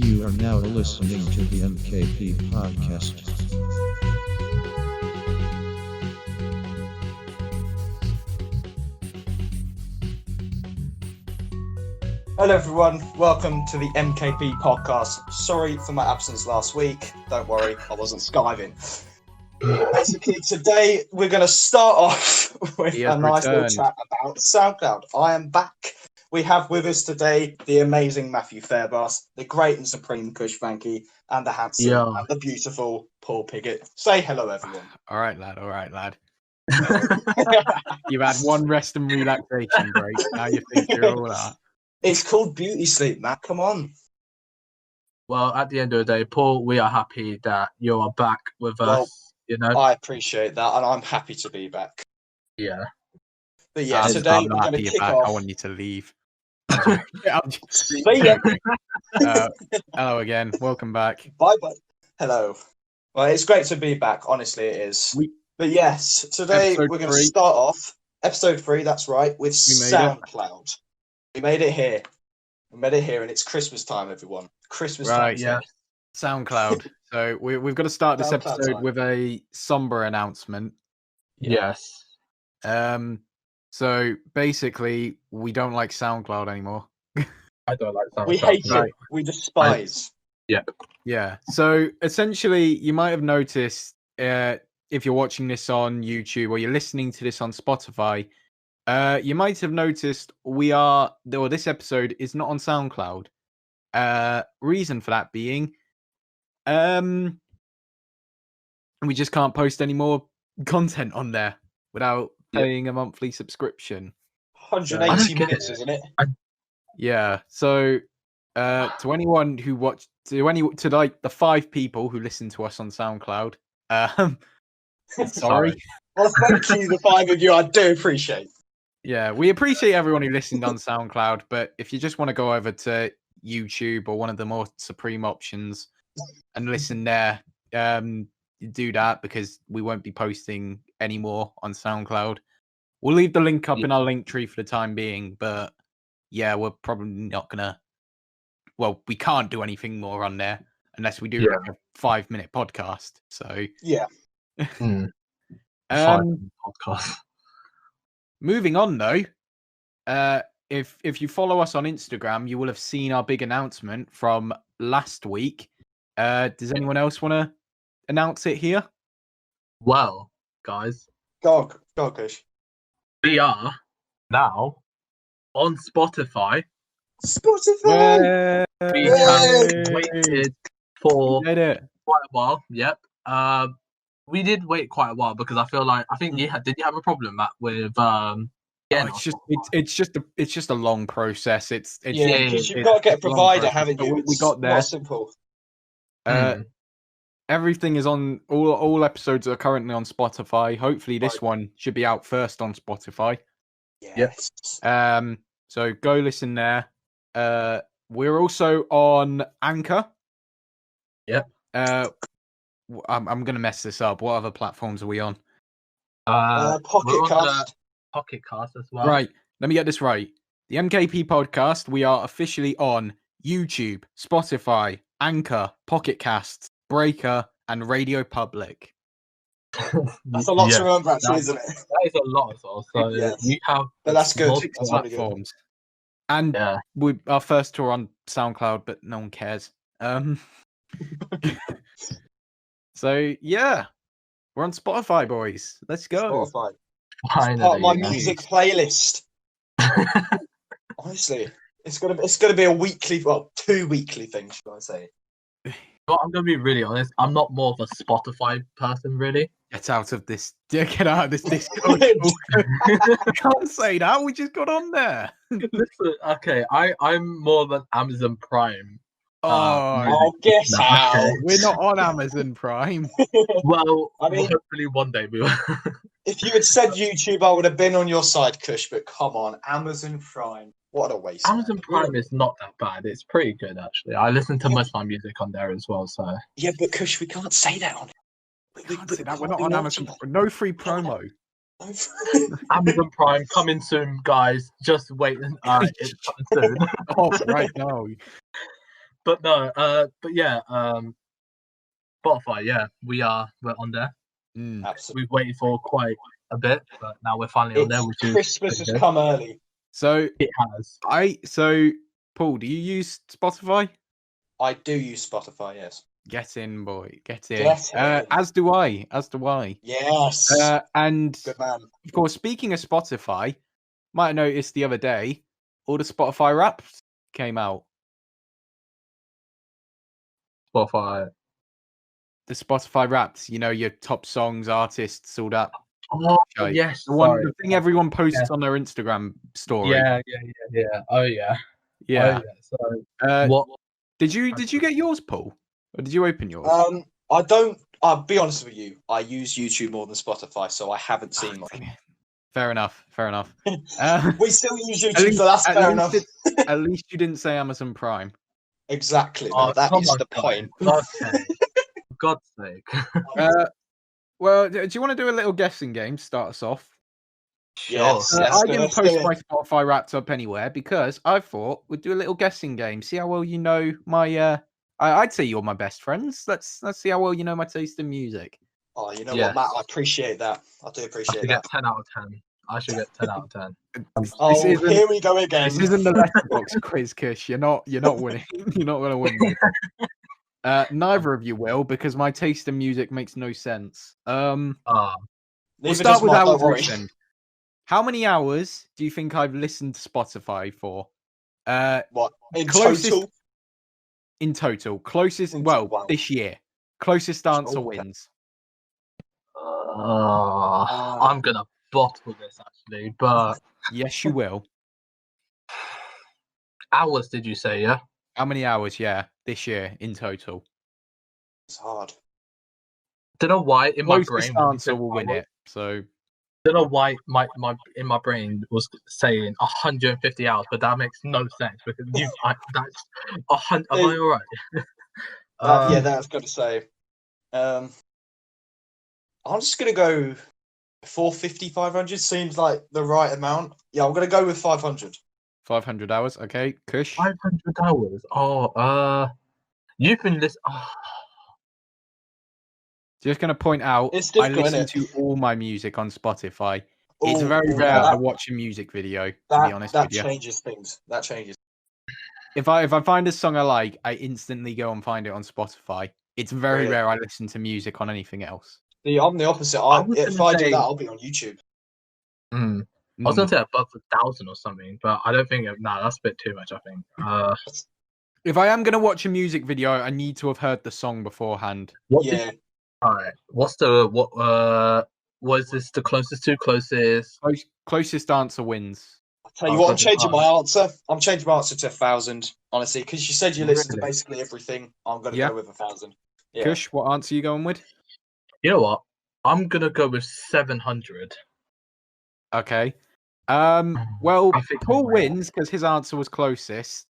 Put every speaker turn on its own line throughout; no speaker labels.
You are now listening to the M.K.P podcast.
Hello everyone, welcome to the M.K.P podcast. Sorry for my absence last week, don't worry, I wasn't skiving. Basically today we're going to start off with a nice little chat about SoundCloud. I am back. We have with us today the amazing Matthew Fairbass, the great and supreme Kush Frankie, and the handsome and the beautiful Paul Piggott. Say hello everyone.
All right, lad. You've had one rest and relaxation break, now you think you're all that.
It's called beauty sleep, Matt. Come on.
Well, at the end of the day, Paul, we are happy that you are back with us. You know,
I appreciate that, and I'm happy to be back.
Yeah.
But yeah, today we're going to kick off.
I want you to leave.
See ya.
Hello again. Welcome back.
Bye. Hello. Well, it's great to be back. Honestly, it is. But yes, today we're going to start off episode 3. That's right, with SoundCloud. We made it here. And it's Christmas time, everyone. Christmas time.
Right, yeah. SoundCloud. So we've got to start this episode with a somber announcement.
Yes.
So basically, we don't like SoundCloud anymore.
I don't like SoundCloud.
We hate it. We despise.
Yeah. So essentially, you might have noticed if you're watching this on YouTube or you're listening to this on Spotify, you might have noticed this episode is not on SoundCloud. Reason for that being, we just can't post any more content on there without paying a monthly subscription.
180 minutes, isn't it?
Yeah. So, to anyone who watched, to like the 5 people who listen to us on SoundCloud, sorry.
Well, thank you, the 5 of you. I do appreciate.
Yeah, we appreciate everyone who listened on SoundCloud, but if you just want to go over to YouTube or one of the more supreme options and listen there, do that because we won't be posting anymore on SoundCloud. We'll leave the link up in our link tree for the time being, but yeah, we're probably not gonna. Well, we can't do anything more on there unless we do like a 5-minute podcast. So
yeah,
5-minute podcast.
Moving on though, if you follow us on Instagram, you will have seen our big announcement from last week. Does anyone else want to announce it here?
Well, guys,
go Kush.
We are now on Spotify.
Spotify.
We have waited for quite a while. Yep. We did wait quite a while because I think did you have a problem, Matt, with
it's just a long process. It's
because you've got to get a provider, haven't you?
We got there.
Not simple.
Everything is on. All episodes are currently on Spotify. Hopefully, this one should be out first on Spotify.
Yes.
So go listen there. We're also on Anchor.
Yep.
I'm gonna mess this up. What other platforms are we on?
Pocket Cast.
Pocket Cast as well.
Right. Let me get this right. The MKP podcast. We are officially on YouTube, Spotify, Anchor, Pocket Casts, Breaker, and Radio Public.
That's a lot to remember, actually, isn't it?
That is a lot as well. So you have,
but that's good.
Platforms. And our first tour on SoundCloud, but no one cares. So yeah, we're on Spotify, boys. Let's go.
Spotify.
Finally,
it's part of my music playlist. Honestly, it's gonna be a weekly, 2 weekly things, should I say?
Well, I'm gonna be really honest. I'm not more of a Spotify person, really.
Get out of this Discord. You can't say that. We just got on there.
Listen, okay, I'm more of an Amazon Prime.
I'll guess how.
We're not on Amazon Prime.
Well, I mean, hopefully one day we will.
If you had said YouTube, I would have been on your side, Kush. But come on, Amazon Prime. What a waste.
Amazon Prime is not that bad. It's pretty good, actually. I listen to most of my music on there as well. So
yeah, but Kush, we can't say that on it.
We're not on Amazon. No free promo.
Amazon Prime coming soon, guys. Just wait. It's coming soon.
Oh, right now.
but no, but yeah, Spotify, yeah, we're on there.
Absolutely.
We've waited for quite a bit, but now we're finally on there, which is
Christmas has
good.
come early.
So
It has.
so Paul, do you use Spotify?
I do use Spotify, yes.
Get in, boy. Get in.
Get in.
As do I. As do I.
Yes.
And
Good man.
of course, speaking of Spotify, might have noticed the other day, all the Spotify raps came out.
Spotify.
The Spotify Wrapped, you know, your top songs, artists, all that.
Oh,
shite.
yes.
The thing everyone posts on their Instagram story.
Yeah. Oh, yeah.
Yeah.
Oh, yeah. So, what?
Did you get yours, Paul? Or did you open yours?
I don't. I'll be honest with you. I use YouTube more than Spotify, so I haven't seen mine.
Fair enough.
We still use YouTube, so that's fair enough.
At least you didn't say Amazon Prime.
Exactly. No, that is the point.
Okay. For God's sake.
Well, do you want to do a little guessing game? Start us off.
Yes.
I didn't post my Spotify Wrapped up anywhere because I thought we'd do a little guessing game. See how well you know my. I'd say you're my best friends. Let's see how well you know my taste in music.
Oh, you know what, Matt? I appreciate that. I do appreciate that.
Get 10 out of 10. I should get 10 out of 10.
Oh, here we go again.
This isn't the letterbox quiz, Kish. You're not winning. You're not going to win this. Neither of you will, because my taste in music makes no sense. We'll start with hours. How many hours do you think I've listened to Spotify for?
What in
closest,
total?
In total, closest. This year, closest answer wins.
I'm gonna bottle this actually, but
yes, you will.
Hours, did you say? Yeah.
How many hours? Yeah, this year in total.
It's hard.
Don't know why in my
Closest
brain
answer will win it. So.
Don't know why my in my brain was saying 150 hours, but that makes no sense because that's 100. Am I alright?
Yeah, that's got to say. I'm just gonna go 450, 500. Seems like the right amount. Yeah, I'm gonna go with 500.
500 hours. Okay, Kush.
500 hours. Oh, you've been listening. Oh.
Just going to point out, I listen to all my music on Spotify. It's very rare I watch a music video, to be honest with you.
That changes things. That changes.
If I find a song I like, I instantly go and find it on Spotify. It's very rare I listen to music on anything else.
I'm the opposite. If I do that, I'll be on YouTube.
I was going to say above 1,000 or something, but I don't think... No, that's a bit too much, I think.
If I am going to watch a music video, I need to have heard the song beforehand.
All right. What is this the closest to?
Closest answer wins.
I'll tell you what, I'm changing my answer. I'm changing my answer to 1,000, honestly, because you said you listen to basically everything. I'm going to go with 1,000. Yeah.
Kush, what answer are you going with?
You know what? I'm going to go with 700.
Okay. Well, Paul wins because his answer was closest,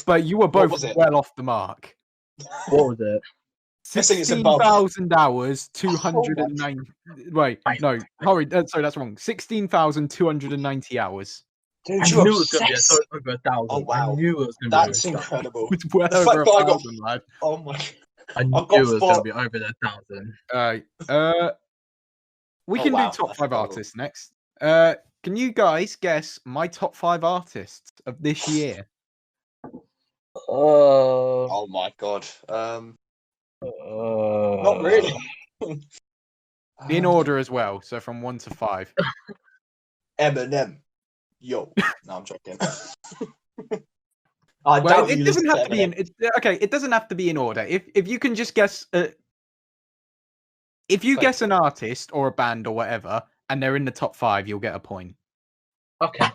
but you were both well off the mark.
What was it?
16,000 hours, 209. Wait, no, sorry, that's wrong. 16,290 hours.
Dude,
I knew it was going to be over 1,000.
Oh, wow.
I knew it was going to be
That's incredible.
It's well over 1,000, lad.
Oh my!
I knew it was going to be over 1,000.
We can do top 5 artists next. Can you guys guess my top 5 artists of this year?
Oh my god. Not really.
In order as well, so from 1 to 5.
Eminem. Yo. No, I'm joking.
It doesn't have to be it doesn't have to be in order. If you can just guess if you guess an artist or a band or whatever and they're in the top 5, you'll get a point.
Okay.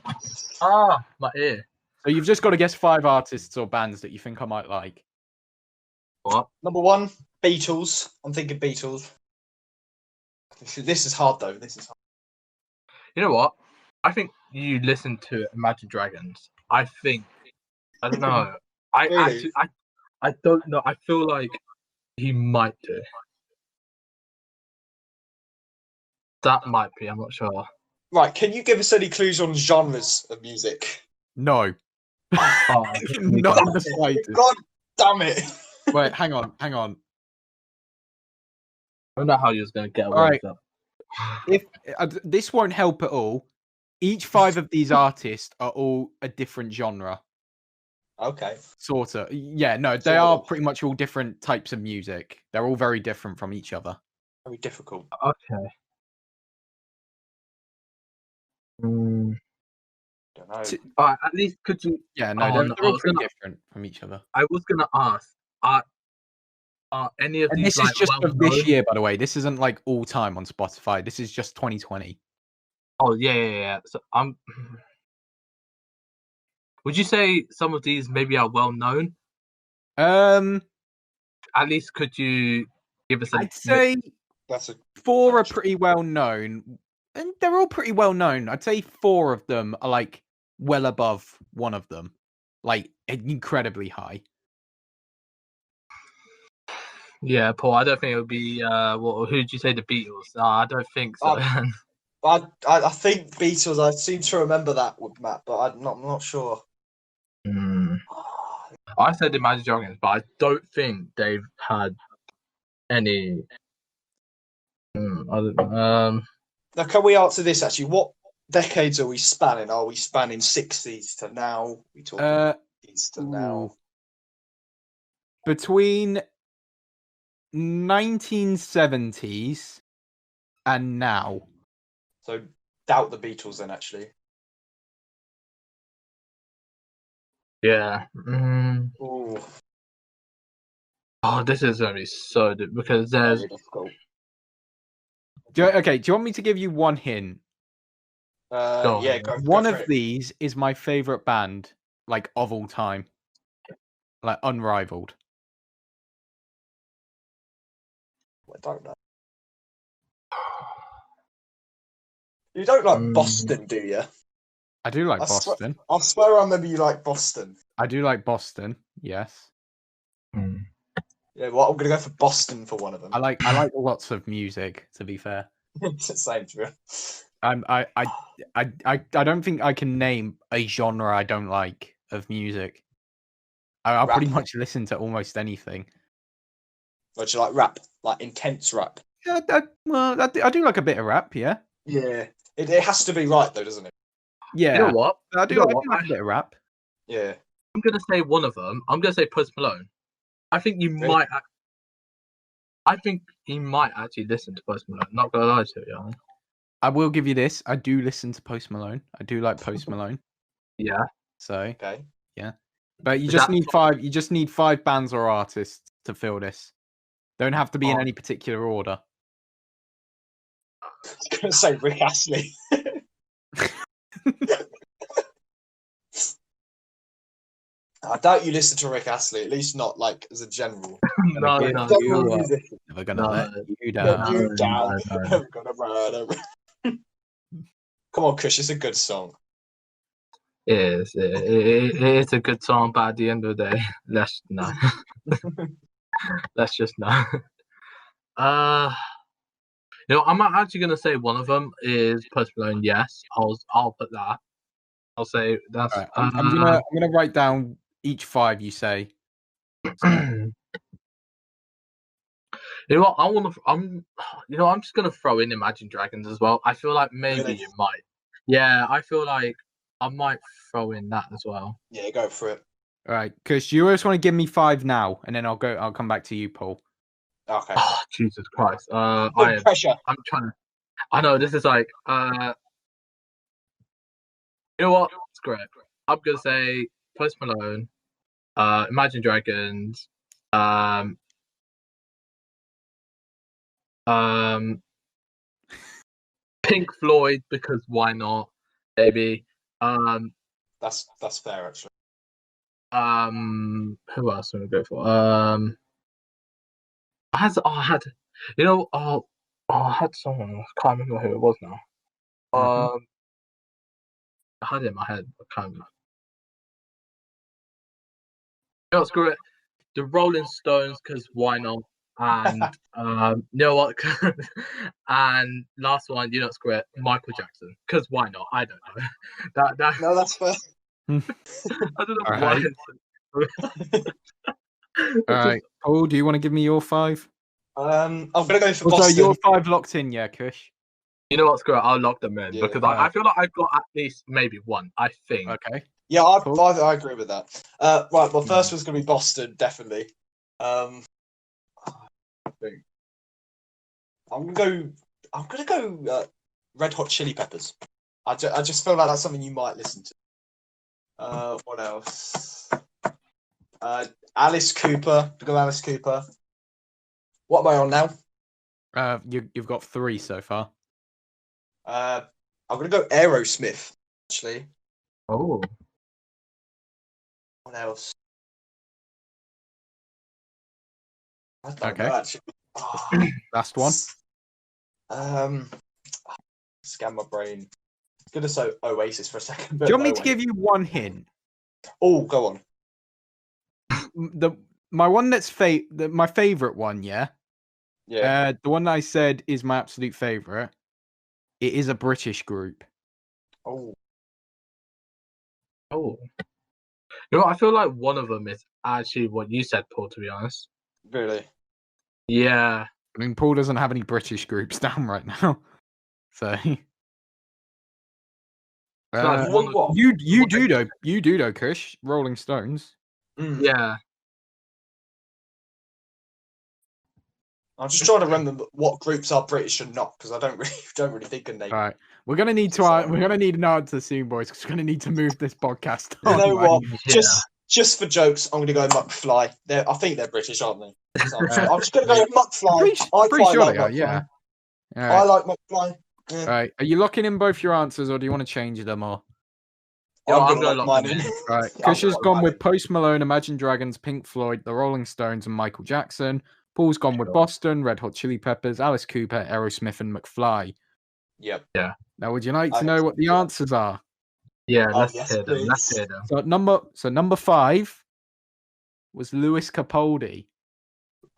My ear.
So you've just got to guess 5 artists or bands that you think I might like.
What?
Number 1, Beatles. I'm thinking Beatles. This is hard though. This is hard.
You know what? I think you listen to Imagine Dragons. I don't know.
Really?
I don't know. I feel like he might do. That might be. I'm not sure.
Right. Can you give us any clues on genres of music?
No. Not in the slightest.
God Damn it!
Wait, hang on.
I don't know how you was going to get away
Alright.
with that.
If this won't help at all, each 5 of these artists are all a different genre.
Okay.
Sort of. Yeah, no, they
Sort
are
of.
pretty much all different types of music. They're all very different from each other.
Very difficult.
Okay.
Don't know.
Alright, at least could you...
Yeah, no,
Oh,
they're,
no,
they're all pretty different from each other.
I was going to ask, are any of
And
these
this is just of
well-known?
this year, by the way. This isn't like all time on Spotify. This is just 2020.
Oh, yeah. So would you say some of these maybe are well-known? At least could you give us
I'd say
That's
4 are pretty well known, and they're all pretty well known. I'd say 4 of them are like well above one of them, like incredibly high.
Yeah, Paul, I don't think it would be who'd you say, the Beatles? I don't think so.
I think Beatles. I seem to remember that with Matt, but I'm not sure.
I said Imagine Dragons, but I don't think they've had any.
Now, can we answer this actually? What decades are we spanning? Are we spanning 60s to now? Are we talking 60s to now?
Between 1970s and now.
So doubt the Beatles then, actually.
Yeah.
Ooh,
Oh, this is gonna be so because there's.
very difficult.
Do you want me to give you one hint?
Yeah,
One
go
of
for it.
these is my favorite band, like of all time, like unrivaled.
I don't know. You don't like Boston, do you?
I do like
I
Boston.
I swear I remember you like Boston.
I do like Boston. Yes.
Yeah, well, I'm gonna go for Boston for one of them.
I like lots of music. To be fair,
Same to me.
I don't think I can name a genre I don't like of music. I'll
Rap.
pretty much listen to almost anything.
Or do you like rap? Like intense rap?
Yeah, I do like a bit of rap. Yeah.
Yeah. It has to be right though, doesn't it?
Yeah.
You know what?
I do.
You know
I do
what?
like a bit of rap.
Yeah.
I'm gonna say one of them. I'm gonna say Post Malone. I think you
Really?
might. I think he might actually listen to Post Malone. Not gonna lie to you.
I will give you this. I do listen to Post Malone. I do like Post Malone.
Yeah.
So
Okay.
yeah, but you
Is
just
that-
need 5. You just need 5 bands or artists to fill this. Don't have to be in any particular order.
I was gonna say Rick Astley. I doubt you listen to Rick Astley, at least not like as a general.
No.
General musician.
Never gonna
No.
let you
Let
down.
you down.
no.
Never gonna murder. Come on, Kush, it's a good song.
It is. It is a good song, but at the end of the day, let's no. Let's just no. I'm actually gonna say one of them is Post Malone. Yes, I'll put that. I'll say that's.
Right, I'm gonna write down each 5 you say.
You know what? I'm just gonna throw in Imagine Dragons as well. I feel like maybe
Really?
you might. Yeah, I feel like I might throw in that as well.
Yeah, go for it.
All right, because you always want to give me 5 now, and then I'll come back to you, Paul.
Okay.
Oh, Jesus Christ!
Pressure.
I'm trying to. I know this is like. You know what? Screw it. I'm gonna say Post Malone, Imagine Dragons, Pink Floyd, because why not? Maybe.
That's fair actually.
Who else am I go for? I had someone. I can't remember who it was now. I had it in my head. I can't remember. No, screw it. The Rolling Stones, because why not? And you know what? And last one, screw it. Michael Jackson, because why not? I don't know. That
No, that's fair.
I don't know
All
why.
right. All right, Paul, do you want to give me your 5?
I'm gonna go for
Also,
Boston.
your 5 locked in, yeah, Kush.
You know what, screw it, I'll lock them in
Yeah.
because I feel like I've got at least maybe one, I think.
Okay.
Yeah,
Cool.
I agree with that. Right, well, first one's gonna be Boston, definitely. I think I'm gonna go Red Hot Chili Peppers. I just feel like that's something you might listen to. What else? Alice Cooper. Go Alice Cooper. What am I on now?
You've got 3 so far.
I'm gonna go Aerosmith. Actually,
Oh.
what else? I don't
Okay.
know. Actually,
Last one.
Scan my brain. Gonna say Oasis for a second.
Do you want me to give you one hint?
Oh, go on.
My one that's my favorite one, yeah.
Yeah.
The one that I said is my absolute favorite. It is a British group.
Oh.
Oh. You know what, I feel like one of them is actually what you said, Paul, to be honest.
Really?
Yeah.
I mean, Paul doesn't have any British groups down right now, so.
Like one of-
what?
You do though. You do though, Kush. Rolling Stones.
Yeah.
I'm just trying to remember what groups are British and not, because I don't really think of names.
All right, we're gonna need to.
So-
We're gonna need an answer soon, boys. Because we're gonna need to move this podcast.
You know
on,
what?
Yeah.
Just for jokes, I'm gonna go McFly. I think they're British, aren't they? So I'm just gonna go McFly.
Pretty
I
sure
like
they are.
McFly.
Yeah. All
I
right.
like McFly. Yeah.
All right. Are you locking in both your answers, or do you want to change them? Or
I'm
gonna
gonna
mine
lock them
in.
in.
all right,
I'm
Kush has
gonna
gone
mine
with
in.
Post Malone, Imagine Dragons, Pink Floyd, The Rolling Stones, and Michael Jackson. Paul's gone with
Sure.
Boston, Red Hot Chili Peppers, Alice Cooper, Aerosmith, and McFly.
Yep.
Now, would you like to
I
know what the
yeah.
answers are?
Yeah,
Oh,
let's
yes,
hear them. Let's
please.
hear them.
So number 5 was Lewis Capaldi.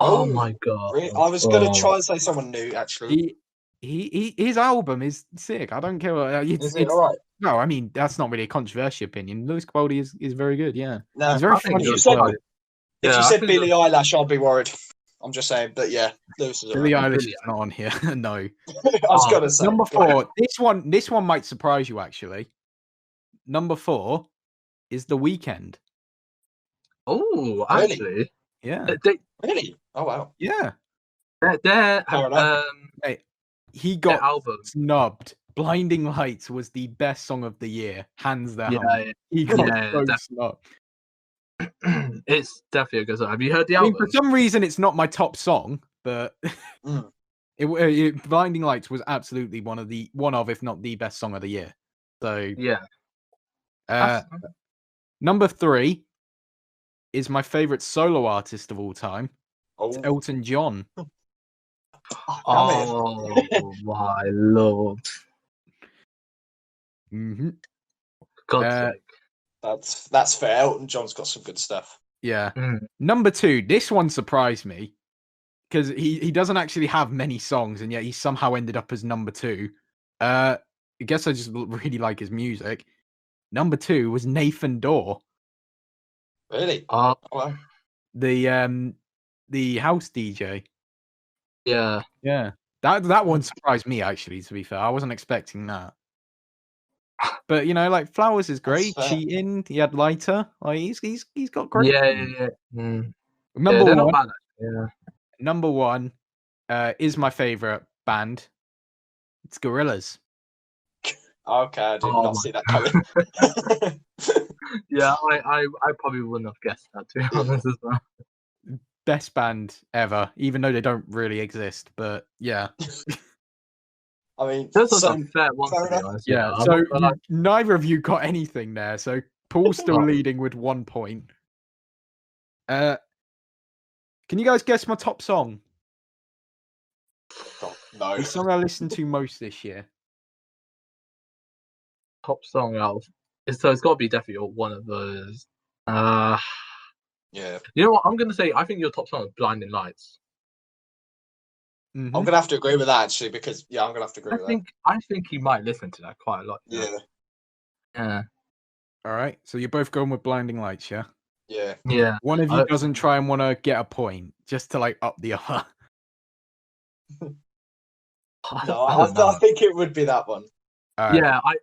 Oh
Oh,
my god.
Really? I was gonna
Oh.
try and say someone new, actually.
His album is sick. I don't care.
Is it all right?
No, I mean that's not really a controversial opinion. Lewis Capaldi is very good. Yeah,
No,
he's very
I think
funny
if you
as
said,
well.
if
Yeah,
you
I
said
think
Billie Eilish, I'd be worried. I'm just saying, but yeah, Lewis is
Billie
alright.
Eilish is not on here. No.
I was gonna say
Number
go on.
4. This one might surprise you actually. Number 4 is The Weeknd.
Oh,
Really?
actually.
Yeah.
Really? Oh wow.
Yeah.
Their
Fair enough.
Mate, he
their
got
album.
snubbed. Blinding Lights was the best song of the year, hands down.
Yeah,
He got
yeah,
so
def-
snubbed.
it's definitely a good song. Have you heard the
I mean,
album?
for some reason, it's not my top song, but
Mm.
Blinding Lights was absolutely one of, if not the best song of the year. So,
Yeah.
number 3 is my favorite solo artist of all time. It's
Oh,
Elton John.
Oh my lord.
Mm-hmm.
God's sake.
that's fair. Elton John's got some good stuff.
Yeah.
Mm.
Number 2, this one surprised me because he doesn't actually have many songs, and yet he somehow ended up as number 2. I guess I just really like his music. Number 2 was Nathan Dorr,
Really?
Oh,
Wow.
the house DJ.
yeah.
Yeah, that one surprised me actually. To be fair, I wasn't expecting that. But you know, like Flowers is great.
fair.
Cheating, he had Lighter. Like he's got great.
Yeah. Mm.
Number
Yeah, they're
one.
not bad. Yeah.
Number 1 is my favorite band. It's Gorillaz.
Okay, I did
Oh
not
my
see that coming.
Yeah, I probably wouldn't have guessed that, to be honest as well.
Best band ever, even though they don't really exist. But yeah,
I mean,
That's also
so,
a fair one,
fair
to be
enough.
honest.
yeah.
I'm
So
not gonna lie.
neither of you got anything there. So Paul's still
Oh.
leading with 1 point. Can you guys guess my top song?
God, no.
The song I listened to most this year.
Top song out. So it's got to be definitely one of those.
Yeah.
You know what? I'm gonna say I think your top song is "Blinding Lights."
Mhm.
I'm gonna have to agree with that actually, because I'm gonna have to agree with
I think he might listen to that quite a lot.
that. Yeah.
Yeah.
All right. So you're both going with Blinding Lights, yeah?
Yeah.
Yeah.
One of you doesn't try and want to get a point just to like up the other.
No,
I don't know.
I think it would be that one.
All right.
Yeah, I
All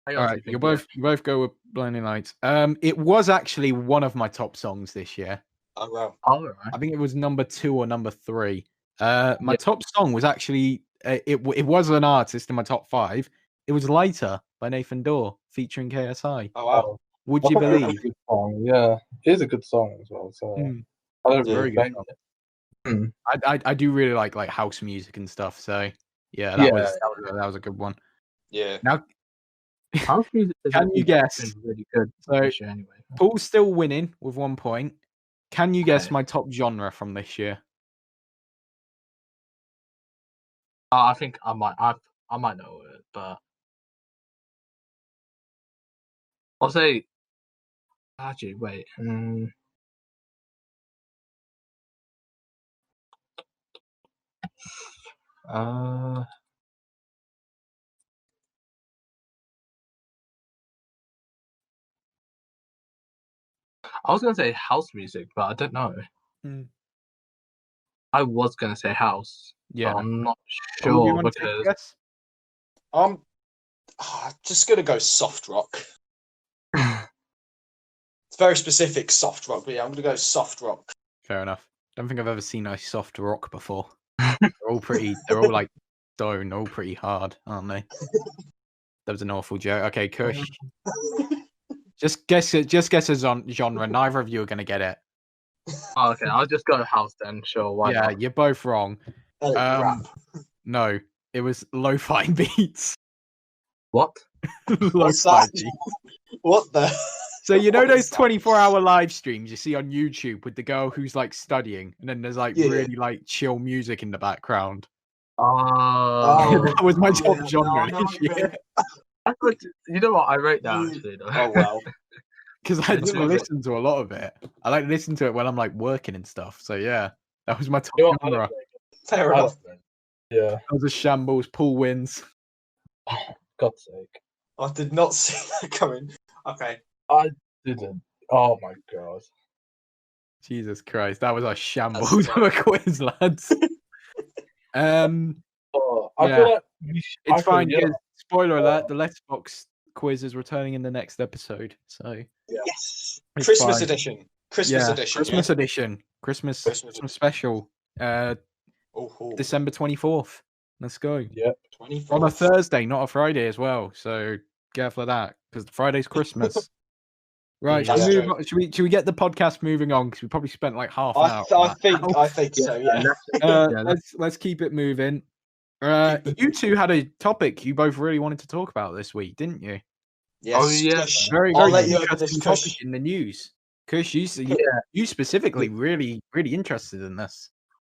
honestly
right,
think
you both go with Blinding Lights. It was actually one of my top songs this year.
Oh wow.
All right.
I think it was number 2 or number 3. My
Yeah.
top song was actually it was an artist in my top 5. It was Lighter by Nathan Dorr featuring KSI.
Oh wow.
Would
I
you
thought it was a
believe?
good song. Yeah, it is a good song as well. So
Mm,
I don't
Yeah.
very
really
good
blame
song.
it. Hmm.
I do really like house music and stuff. So yeah,
Yeah.
that was a good one.
Yeah.
Now,
House music is
Can you guess?
been really good
So-
this year anyway.
Paul's still winning with 1 point. Can you guess
Okay.
my top genre from this year?
I think I might know it, but I'll say actually wait. Uh, I was gonna say house music, but I don't know.
Mm.
I was gonna say house,
Yeah.
but I'm not
Paul, do you
sure
want to take a
because
guess?
I'm just gonna go soft rock. It's very specific soft rock, but yeah, I'm gonna go soft rock.
Fair enough. Don't think I've ever seen a soft rock before. They're all like stone, all pretty hard, aren't they? That was an awful joke. Okay, Kush. Just guess it. Just guess a genre. Neither of you are gonna get it.
Oh, okay, I'll just go house then. Sure, why
Yeah,
not?
you're both wrong.
Rap.
No, it was lo-fi beats.
What?
What's
Lo-fi
that?
beats.
What the?
So you know
What
those
is that?
24-hour live streams you see on YouTube with the girl who's like studying, and then there's like
Yeah.
really like chill music in the background.
Oh.
That was my top
Yeah,
genre
no,
this year.
I thought, you know what? I wrote that actually. Though.
Oh wow.
Because I
It's
didn't
really-
listen to a lot of it. I like to listen to it when I'm like working and stuff. So yeah, that was my top
You know what, I
genre.
don't blame it.
Fair
I
enough.
don't blame it. Yeah.
That was a shambles. Paul wins.
God's sake.
I did not see that coming. Okay.
I didn't. Oh my god.
Jesus Christ, that was a shambles of a quiz, lads.
Oh, I
Yeah.
feel like
It's fine.
Yeah.
Because, spoiler alert: the Letterboxd quiz is returning in the next episode. So
Yes.
It's
Christmas
fine.
edition. Christmas edition.
Christmas edition, Christmas special.
Oh,
December 24th. Let's go.
24.
On a Thursday, not a Friday as well. So careful of that, because Friday's Christmas. Right,
That's
move
true.
on. Should we get the podcast moving on? Because we probably spent like half an hour.
I
on that.
I think so. Yeah.
Let's keep it moving. You two had a topic you both really wanted to talk about this week, didn't you?
Yes.
Oh, yeah.
Kush.
Very,
I'll
very
let you have
interesting
this,
topic
Kush.
in the news. Kush, you
Yeah.
specifically really interested in this.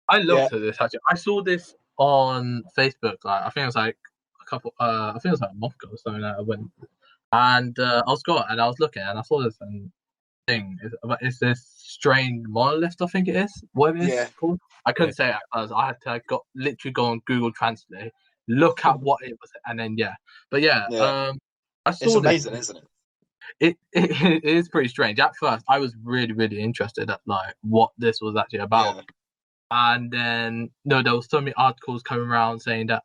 I looked at this actually. I saw this on Facebook. Like, I think it was like a couple. I think it was like a month ago or something. Like, I went and I was going and I was looking and I saw this thing. It's this strange monolith. I think it is. What it is
Yeah.
called? I couldn't say it because I had to literally go on Google Translate, look at what it was, and then But yeah.
Yeah.
I
It's
saw this.
amazing, isn't it?
It is pretty strange. At first, I was really interested at like what this was actually about.
Yeah.
And then there was so many articles coming around saying that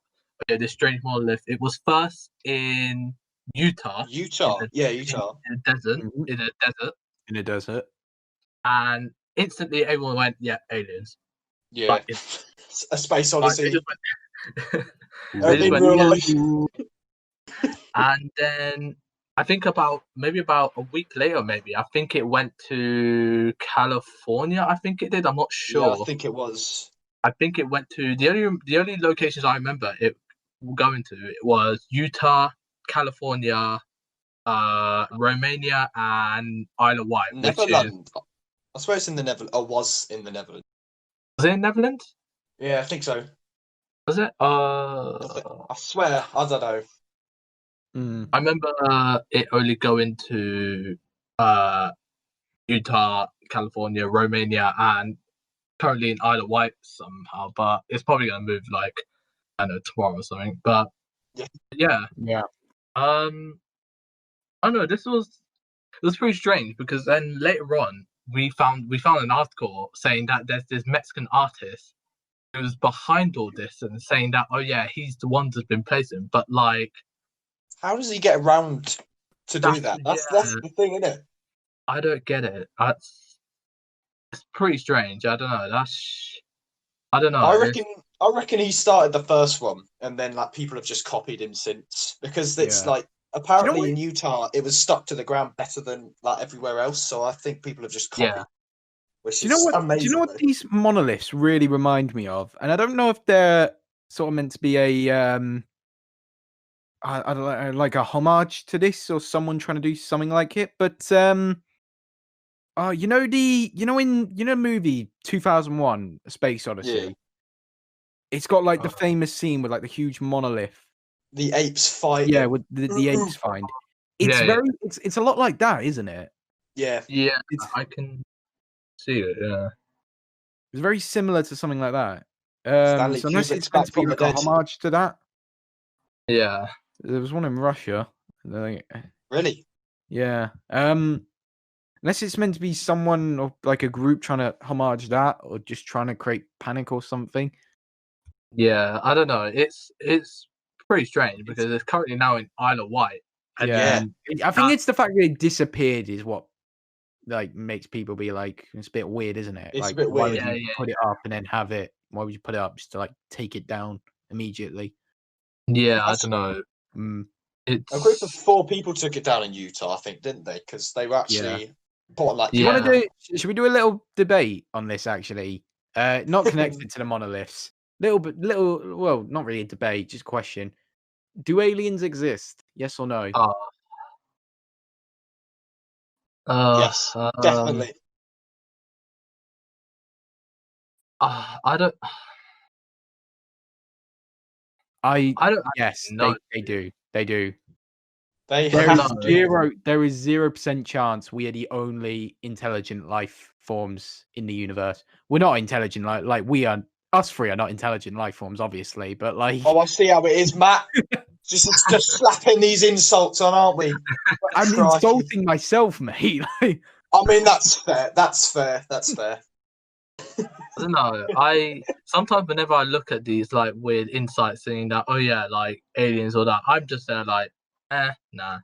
this strange monolith. It was first in Utah.
Utah.
In
Utah.
the desert.
Mhm.
In a desert.
In a desert.
And instantly everyone went, yeah, aliens.
Yeah.
Like,
A space
Like,
odyssey.
they just went-
In
went-
real life.
And then I think maybe about a week later, I think it went to California. I think it did. I'm not sure.
Yeah, I think it was.
I think it went to the only locations I remember it going to. It was Utah, California, Romania, and Isle of Wight.
Netherlands. I swear it's in the Netherlands. Or was in the Netherlands.
Was it in Netherlands?
Yeah, I think so.
Was it?
I swear. I don't know.
Mm.
I remember it only going to Utah, California, Romania, and currently in Isle of Wight somehow. But it's probably gonna move like I don't know tomorrow or something. But yeah. I don't know. It was pretty strange because then later on we found an article saying that there's this Mexican artist who's behind all this and saying that, oh yeah, he's the one that's been placing. But like,
How does he get around to do that? That's the thing, isn't it?
I don't get it. It's pretty strange. I don't know. I don't know.
I reckon he started the first one, and then like people have just copied him since, because it's
Yeah.
like apparently
what-
in Utah it was stuck to the ground better than like everywhere else. So I think people have just copied.
Yeah.
Which
Do you know
is
what?
amazing.
Do you know what
though.
these monoliths really remind me of? And I don't know if they're sort of meant to be a I don't know, like a homage to this or someone trying to do something like it. But oh, you know the movie 2001: A Space Odyssey.
Yeah.
It's got like the famous scene with like the huge monolith.
The apes fight.
Yeah, with the apes find. It's
Yeah,
very it's a lot like that, isn't it?
Yeah.
Yeah,
It's
I can see it. Yeah.
it's very similar to something like that.
Stanley
So unless
Kubrick's
it's meant to
back
be
from
like
the
a
dead.
homage to that.
Yeah.
There was one in Russia.
Really?
Yeah. Unless it's meant to be someone or like a group trying to homage that, or just trying to create panic or something.
Yeah. I don't know. It's pretty strange because it's currently now in Isle of Wight. And
Yeah.
then
I think it's the fact that it disappeared is what like makes people be like, it's a bit weird, isn't it?
It's a
Like,
bit
why
weird.
would you
Yeah.
put it up and then have it? Why would you put it up just to like take it down immediately?
Yeah, I
That's-
don't know.
Mm.
It's
A group of 4 people took it down in Utah, I think, didn't they? Because they were actually put on like.
Do you want
Yeah.
to do? Should we do a little debate on this? Actually, not connected to the monoliths. Well, not really a debate, just a question. Do aliens exist? Yes or no?
Yes, definitely.
I don't.
I
I don't.
yes,
know.
they do. They do.
They
There
have
is
to be.
there is 0% chance we are the only intelligent life forms in the universe. We're not intelligent like we are. Us three are not intelligent life forms, obviously, but like
Oh, I see how it is, Matt. just slapping these insults on, aren't we?
I'm
Crikey.
insulting myself, mate. Like,
I mean, that's fair. That's fair. That's fair.
I don't know. I sometimes whenever I look at these like weird insights saying that, oh yeah, like aliens or that, I'm just there like, nah.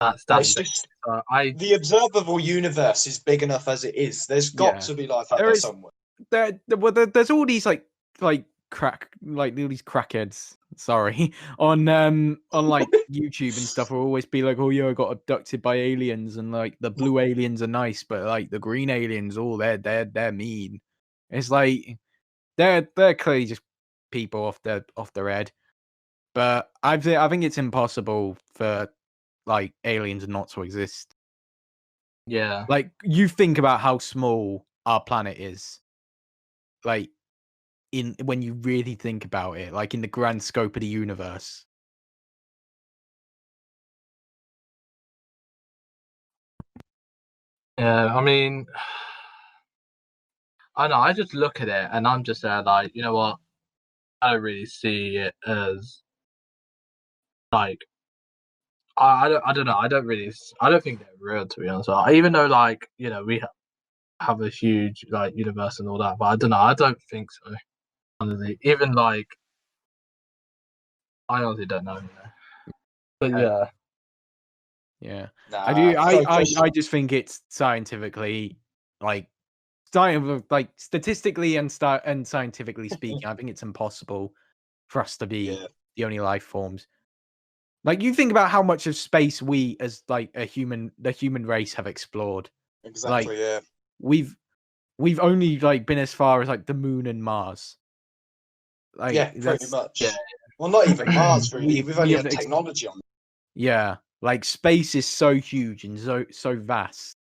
That's
It's
it.
just,
I
the observable universe is big enough as it is. There's got to be life out
There
there
is-
somewhere.
there's all these like all these crackheads. Sorry, on like YouTube and stuff will always be like, oh yeah, I got abducted by aliens, and like the blue aliens are nice, but like the green aliens, oh they're mean. It's like they're clearly just people off their head. But I think it's impossible for like aliens not to exist.
Yeah.
Like you think about how small our planet is. Like when you really think about it, like in the grand scope of the universe.
Yeah, I mean, I know. I just look at it and I'm just there like, you know what? I don't really see it as like I don't know. I don't think they're real, to be honest. Even though like we have a huge like universe and all that, but I don't know. I don't think so. Honestly, even like I honestly don't know. But yeah.
Yeah.
Nah,
I do.
so
I just think it's scientifically, like statistically and scientifically speaking, I think it's impossible for us to be the only life forms. Like you think about how much of space we, as like the human race, have explored.
exactly. Yeah.
We've only like been as far as like the moon and Mars. Like,
Yeah, pretty
that's-
much.
yeah.
Well, not even Mars, really. We've only
have
had technology on it.
Yeah, like space is so huge and so vast.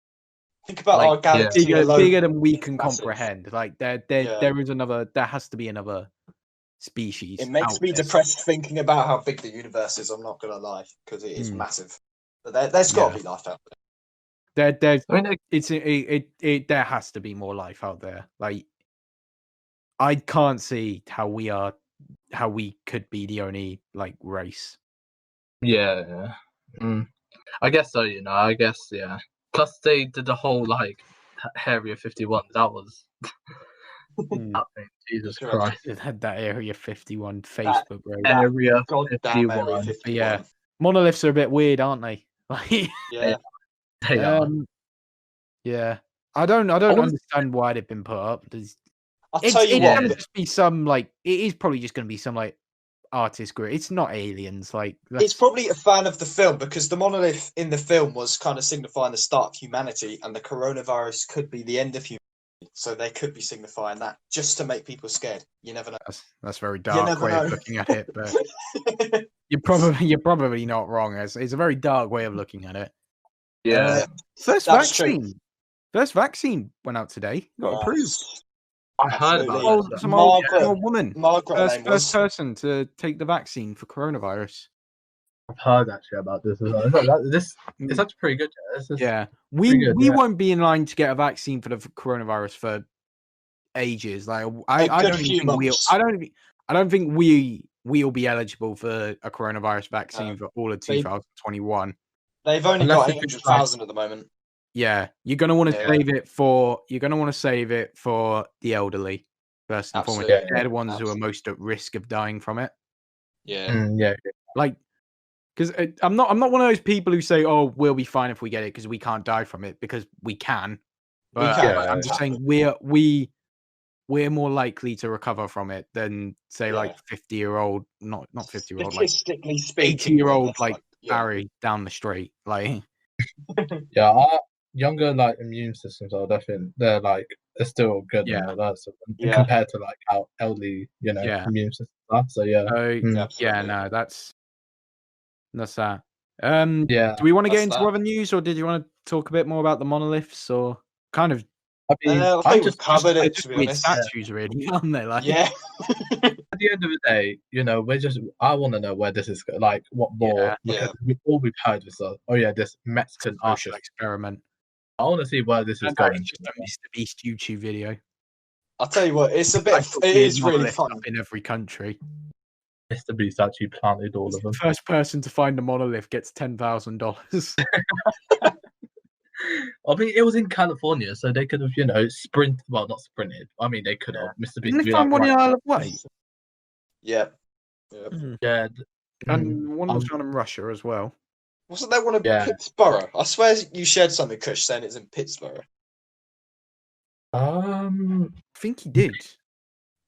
Think about
Like,
our galaxy alone.
Bigger than we can
Massive.
comprehend. Like there has to be another species.
It makes
out
me
there.
depressed thinking about how big the universe is. I'm not gonna lie, because it is
Mm.
massive. But there's got to
Yeah.
be life out there.
There's
I mean,
there has to be more life out there. Like I can't see how we could be the only like race.
yeah. I guess so. I guess yeah. Plus, they did the whole like Area 51. That was
Hmm.
that thing. Jesus
Correct.
Christ.
It had that Area 51 Facebook raid.
That
Area
goddamn Area
51.
51.
But yeah, monoliths are a bit weird, aren't they? Like,
Yeah.
They are.
yeah. I don't
was-
understand why they've been put up.
I'll
It's
tell you
gonna
what.
just be some like it is probably just gonna be some like artist group. It's not aliens. Like
It's
that's,
probably a fan of the film because the monolith in the film was kind of signifying the start of humanity, and the coronavirus could be the end of humanity. So they could be signifying that just to make people scared. You never know.
that's very dark
never
way
know.
of looking at it, but you're probably not wrong. It's a very dark way of looking at it.
Yeah.
First
That's true.
vaccine. First vaccine went out today. Got approved.
I heard about
Absolutely.
Oh,
that.
some old
Margaret-
woman.
Margaret
First,
name was.
first person to take the vaccine for coronavirus.
I've heard actually about this as well. This it's actually pretty good. This is,
Yeah,
pretty good,
we
yeah.
won't be in line to get a vaccine for the coronavirus for ages. Like
A
I
good
don't
few
even think
months.
I don't think we'll be eligible for a coronavirus vaccine for all of
They-
2021.
They've only
Unless
got
it's
800,000 at the moment.
Yeah, you're gonna want to
Yeah.
save it for the elderly first and foremost.
Absolutely.
They're the ones who are
Absolutely.
most at risk of dying from it.
Yeah.
yeah.
Like, because I'm not one of those people who say, "Oh, we'll be fine if we get it because we can't die from it," because we can. But
can,
I'm just saying we're more likely to recover from it than say like 50-year-old, not 50-year-old, like
Statistically speaking,
80-year-old
that's
like
yeah.
Barry down the street. Like,
Yeah, our younger like immune systems are definitely they're still good
Yeah.
and all that. So
Yeah.
compared to like our elderly,
Yeah.
immune systems are. So yeah.
yeah,
Absolutely.
no, that's that.
Yeah.
Do we want to get
That's
into
that.
other news, or did you want to talk a bit more about the monoliths, or kind of?
I mean,
I
I'm
think we've
just
covered
They're
it,
just
to be
weird
honest.
statues, really, aren't they? Like,
Yeah.
at the end of the day, I want to know where this is like what more
Yeah.
because all we've heard is this Mexican
social
artist.
experiment.
I want to see where this is
And
going.
it's just a Mr. Beast YouTube video.
I'll tell you what, it's a bit.
Like,
It
weird
is really
monoliths
fun.
up in every country.
Mr. Beast actually planted all of them.
First person to find a monolith gets $10,000.
I mean, it was in California, so they could have, sprint. Well, not sprinted. I mean, they could have. Mr. Beast.
Didn't they
be
find
like,
one in
right,
Isle of Wight?
Yeah.
yeah,
And one was found in Russia as well.
Wasn't there one in
Yeah.
Pittsburgh? I swear you shared something, Kush, saying it's in Pittsburgh.
I think he did.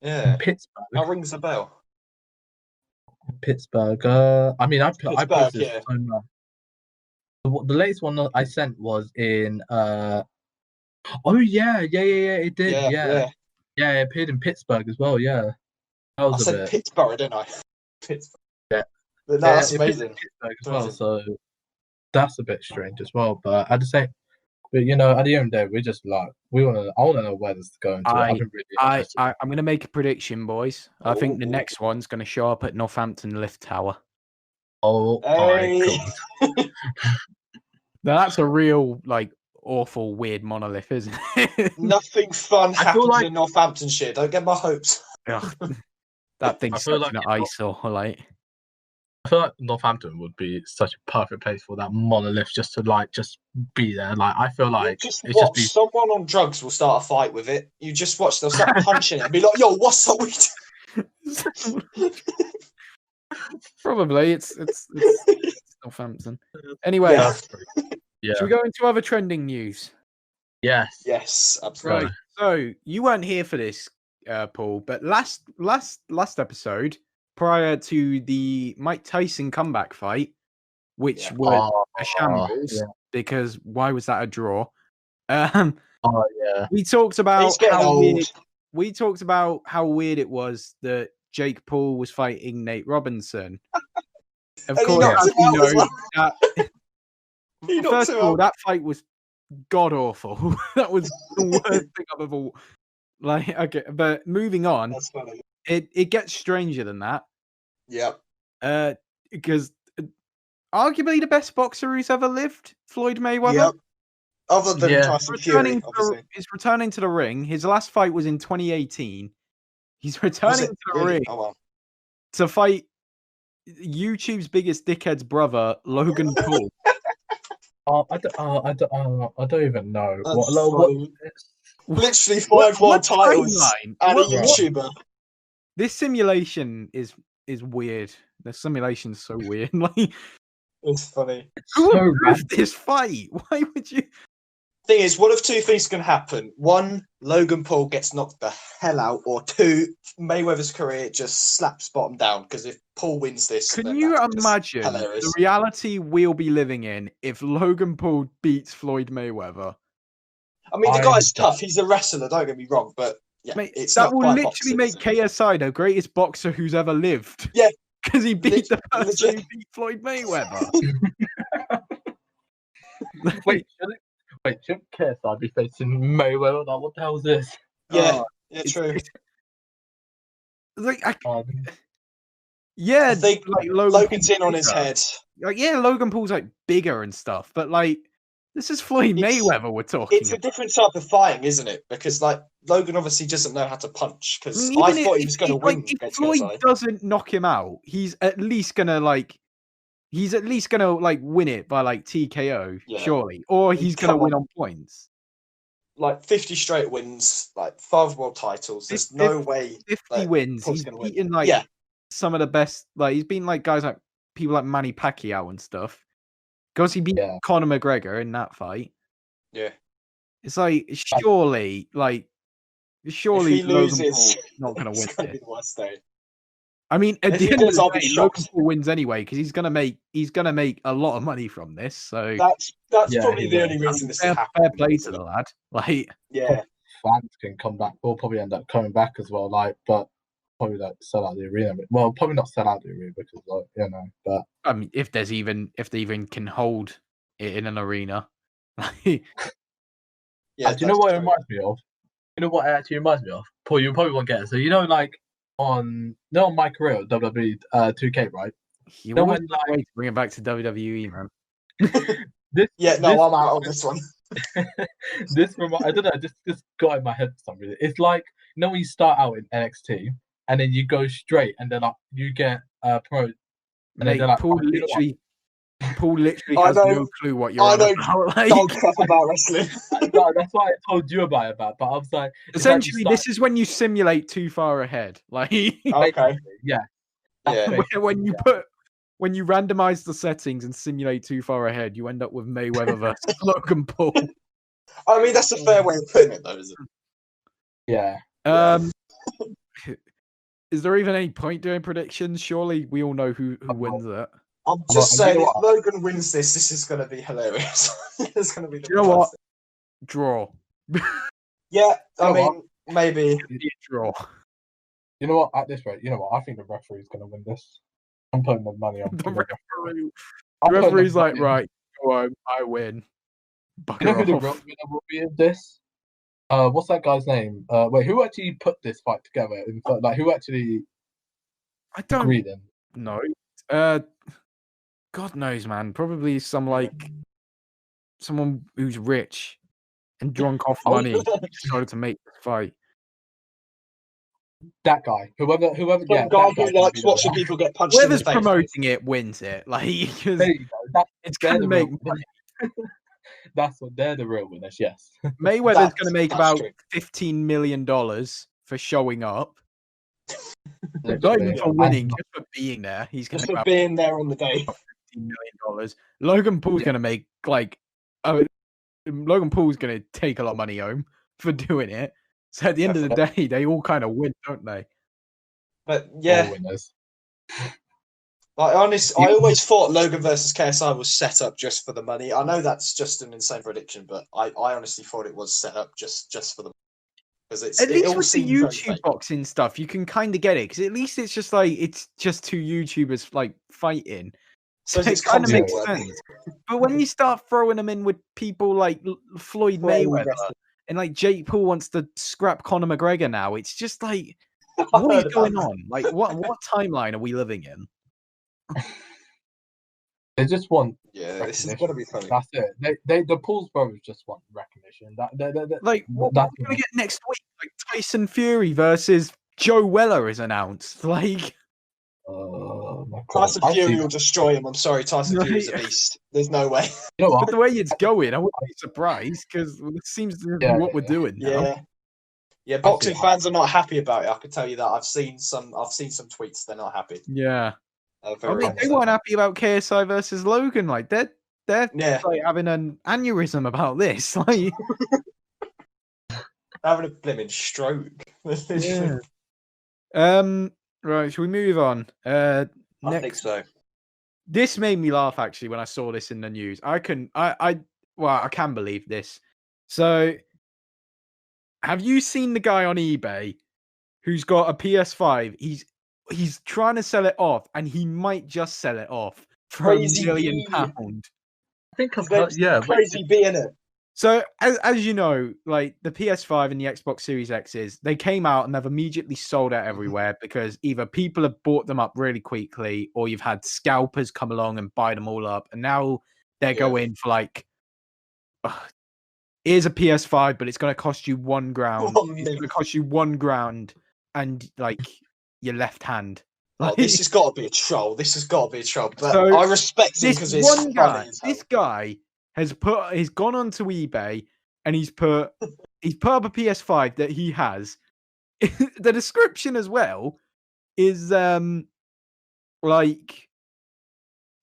Yeah.
Pittsburgh.
That rings a bell.
Pittsburgh. I mean, I
Pittsburgh,
posted
yeah.
so much. The latest one that I sent was in. Oh yeah, it did. Yeah, it appeared in Pittsburgh as well. Yeah, that
I
was a
said
bit.
Pittsburgh, didn't I? Pittsburgh.
Yeah.
But no, that's
it appeared in
amazing.
Pittsburgh as well,
Amazing.
so that's a bit strange as well. But at the same, at the end of the day, we just I want to know where this is going to. I've been really interested.
I'm going to make a prediction, boys. I think the
Ooh.
next one's going to show up at Northampton Lift Tower.
Oh my
Hey.
god!
Now, that's a real, like, awful, weird monolith, isn't it?
Nothing fun
I feel
happens
like-
in Northamptonshire. Don't get my hopes.
Ugh, that thing's
feel
such
like
an eyesore. Like,
I feel like Northampton would be such a perfect place for that monolith just to just be there. Like I feel like
Just
it's
watch.
just be
Someone on drugs will start a fight with it. You just watch. They'll start punching it and be like, "Yo, what's up with you?"
probably it's Northampton. Anyway,
Yeah.
yeah.
should we go into other trending news?
Yes.
Yes, absolutely.
Right. So you weren't here for this, Paul, but last episode, prior to the Mike Tyson comeback fight, which
Yeah.
was a shambles,
yeah.
because why was that a draw?
Oh yeah.
We talked about
It's getting
how
old.
weird, we talked about how weird it was that Jake Paul was fighting Nate Robinson. Of
And he
course,
knocked
as
him
you
out as
know,
well.
that,
He knocked
first
him
of all,
out.
that fight was god awful. That was the worst thing I've ever. Like, okay, but moving on,
That's funny.
it gets stranger than that.
Yep.
Because arguably the best boxer who's ever lived, Floyd Mayweather,
Yep. Other than
Yeah.
Tyson Fury, obviously.
is returning to the ring. His last fight was in 2018. He's returning to the
Really?
ring
Oh well.
to fight YouTube's biggest dickhead's brother, Logan Paul.
I don't even know.
That's
What
funny. Literally
What
5 world titles
timeline?
and a
What-
YouTuber.
This simulation is weird. The simulation's so weird. Like,
It's funny.
who
so
approved this fight? Why would you?
Thing is, one of two things can happen. One, Logan Paul gets knocked the hell out, or two, Mayweather's career just slaps bottom down. Because if Paul wins this,
Can
then
you
that's just
imagine
hilarious.
the reality we'll be living in if Logan Paul beats Floyd Mayweather?
I mean, the
I
guy's
don't-
tough. He's a wrestler. Don't get me wrong, but yeah,
Mate,
it's
that
not
will
quite
literally
boxing,
make
is it?
KSI the greatest boxer who's ever lived.
Yeah.
Because he beat the person
Legit.
who beat Floyd Mayweather.
Wait, shouldn't KSI be facing Mayweather? Like, what the hell is this?
Yeah,
Oh,
yeah,
it's-
true.
it's like,
Um,
yeah,
I think
like
Logan's
Paul's
in on his
bigger.
head.
Like, yeah, Logan Paul's like bigger and stuff, but like, this is Floyd
It's-
Mayweather we're talking
It's a different type of fighting, isn't it? Because like Logan obviously doesn't know how to punch. Because I
even
thought he was going to win
if
against
Floyd
KSI.
doesn't knock him out, he's at least gonna win it by like TKO,
Yeah.
surely, or he's gonna
Come
win
on.
on points.
Like 50 straight wins, like 5 world titles. There's no way
50
like,
wins.
Paul's
He's
gonna win.
beaten like
Yeah.
some of the best. Like he's beaten like guys like people like Manny Pacquiao and stuff. Because he beat
Yeah.
Conor McGregor in that fight.
Yeah.
It's like surely
If he
Logan
loses,
Paul's not gonna win
it's going to be
this.
the worst day.
I mean, at
If
the
he
end of
does,
the
I'll be
day,
shocked.
Logan Paul wins anyway because he's gonna make a lot of money from this. So
That's
Yeah,
probably
he
the
will.
only reason this
fair,
will happen.
fair play to
isn't
the
it?
lad. Like,
Yeah.
fans can come back. We'll probably end up coming back as well. Like, but probably like sell out the arena. Well, probably not sell out the arena because like But
I mean, if they even can hold it in an arena. Like,
Yeah.
do you know
that's
what it
true.
reminds me of? You know what it actually reminds me of? Paul, you probably won't get it. So like on my career at WWE 2K, right?
you
No
always
one,
find a way to bring it back to WWE, man.
Yeah, no, I'm out on this one.
I don't know, just got in my head for some reason. It's like when you start out in NXT and then you go straight and then like you get promoted. And
Mate,
they're like,
Paul
"Oh, you know what?"
literally
I
has
know-
no clue what you're
I
on
know
about. Like,
Don't crap about wrestling.
No, that's why I told you about it, but I was like, it's like you
essentially,
start-
this is when you simulate too far ahead. Like,
Okay.
yeah,
Yeah.
when you randomize the settings and simulate too far ahead, you end up with Mayweather versus Logan Paul.
I mean, that's a fair way of putting it, though, isn't it?
yeah.
Is there even any point doing predictions? Surely we all know who wins it.
I'm just
Well,
saying,
you know
if Logan wins this, this is going to be hilarious. It's going to be the
You know what?
best.
Draw.
Yeah, I
You know
mean, maybe.
It'd be a draw.
You know what? At this rate, you know what? I think the referee's going to win this. I'm putting the money on.
The referee,
I'm putting the
referee's like,
money on-
right, go home, I win.
You know who the
Bugger
real
off.
winner will be of this? What's that guy's name? Wait, who actually put this fight together? Like, who actually
I don't
agreed in?
know. God knows, man. Probably someone who's rich and drunk off money decided to make this fight.
That guy, whoever,
Some
yeah,
guy
that guy
who likes
will be
watching
the
people get punched in the
Whoever's
face.
promoting it wins it. Like, 'cause
There you go.
it's
They're
gonna
the
make
real
money.
That's what they're the real winners. Yes.
Mayweather's gonna make
that's
about
true.
$15 million for showing up. Not
Literally.
even for winning, just for being there. He's gonna
Just
make
for
about
being there on the day.
$15 million. Logan Paul's gonna make Logan Paul's gonna take a lot of money home for doing it. So at the end of the day, they all kind of win, don't they?
But
All
yeah,
winners.
like I always thought Logan versus KSI was set up just for the money. I know that's just an insane prediction, but I honestly thought it was set up just for the because it's
At
it
least
all
with the
seems very
YouTube
fake.
boxing stuff, you can kind of get it because at least it's just like it's just two YouTubers like fighting, so
Because
it
it's
kind of makes
content
sense. But when you start throwing them in with people like Floyd Mayweather and like Jake Paul wants to scrap Conor McGregor now, it's just like what is going on? Like what timeline are we living in?
They just want.
Yeah, this is gonna be funny.
That's it. The Paul's brothers just want recognition.
Like what
that's
are we gonna get next week? Like Tyson Fury versus Joe Weller is announced. Like
my God.
Tyson Fury will destroy him. I'm sorry, Tyson Fury's a beast. There's no way.
You know
But
what?
the way it's going, I wouldn't be surprised because it seems to be what we're doing now.
Yeah. Boxing fans are not happy about it. I can tell you that. I've seen some tweets. They're not happy.
Yeah.
Very
they weren't happy about KSI versus Logan. Like they're like having an aneurysm about this. Like
having a blimmin' stroke.
Yeah. Right, shall we move on?
I think so.
This made me laugh actually when I saw this in the news. I can believe this. So have you seen the guy on eBay who's got a PS5? He's trying to sell it off, and he might just sell it off for
Crazy
£1 million.
I
think I've heard,
Crazy B in it.
So as you know, like the PS5 and the Xbox Series X's, they came out and they've immediately sold out everywhere because either people have bought them up really quickly or you've had scalpers come along and buy them all up. And now they're going for like, here's a PS5, but it's going to cost you £1,000. It's going to cost you £1,000 and like your left hand. Like,
this has got to be a troll. But so I respect him because it's funny.
This guy has gone onto eBay and he's put up a PS5 that he has. The description as well is like,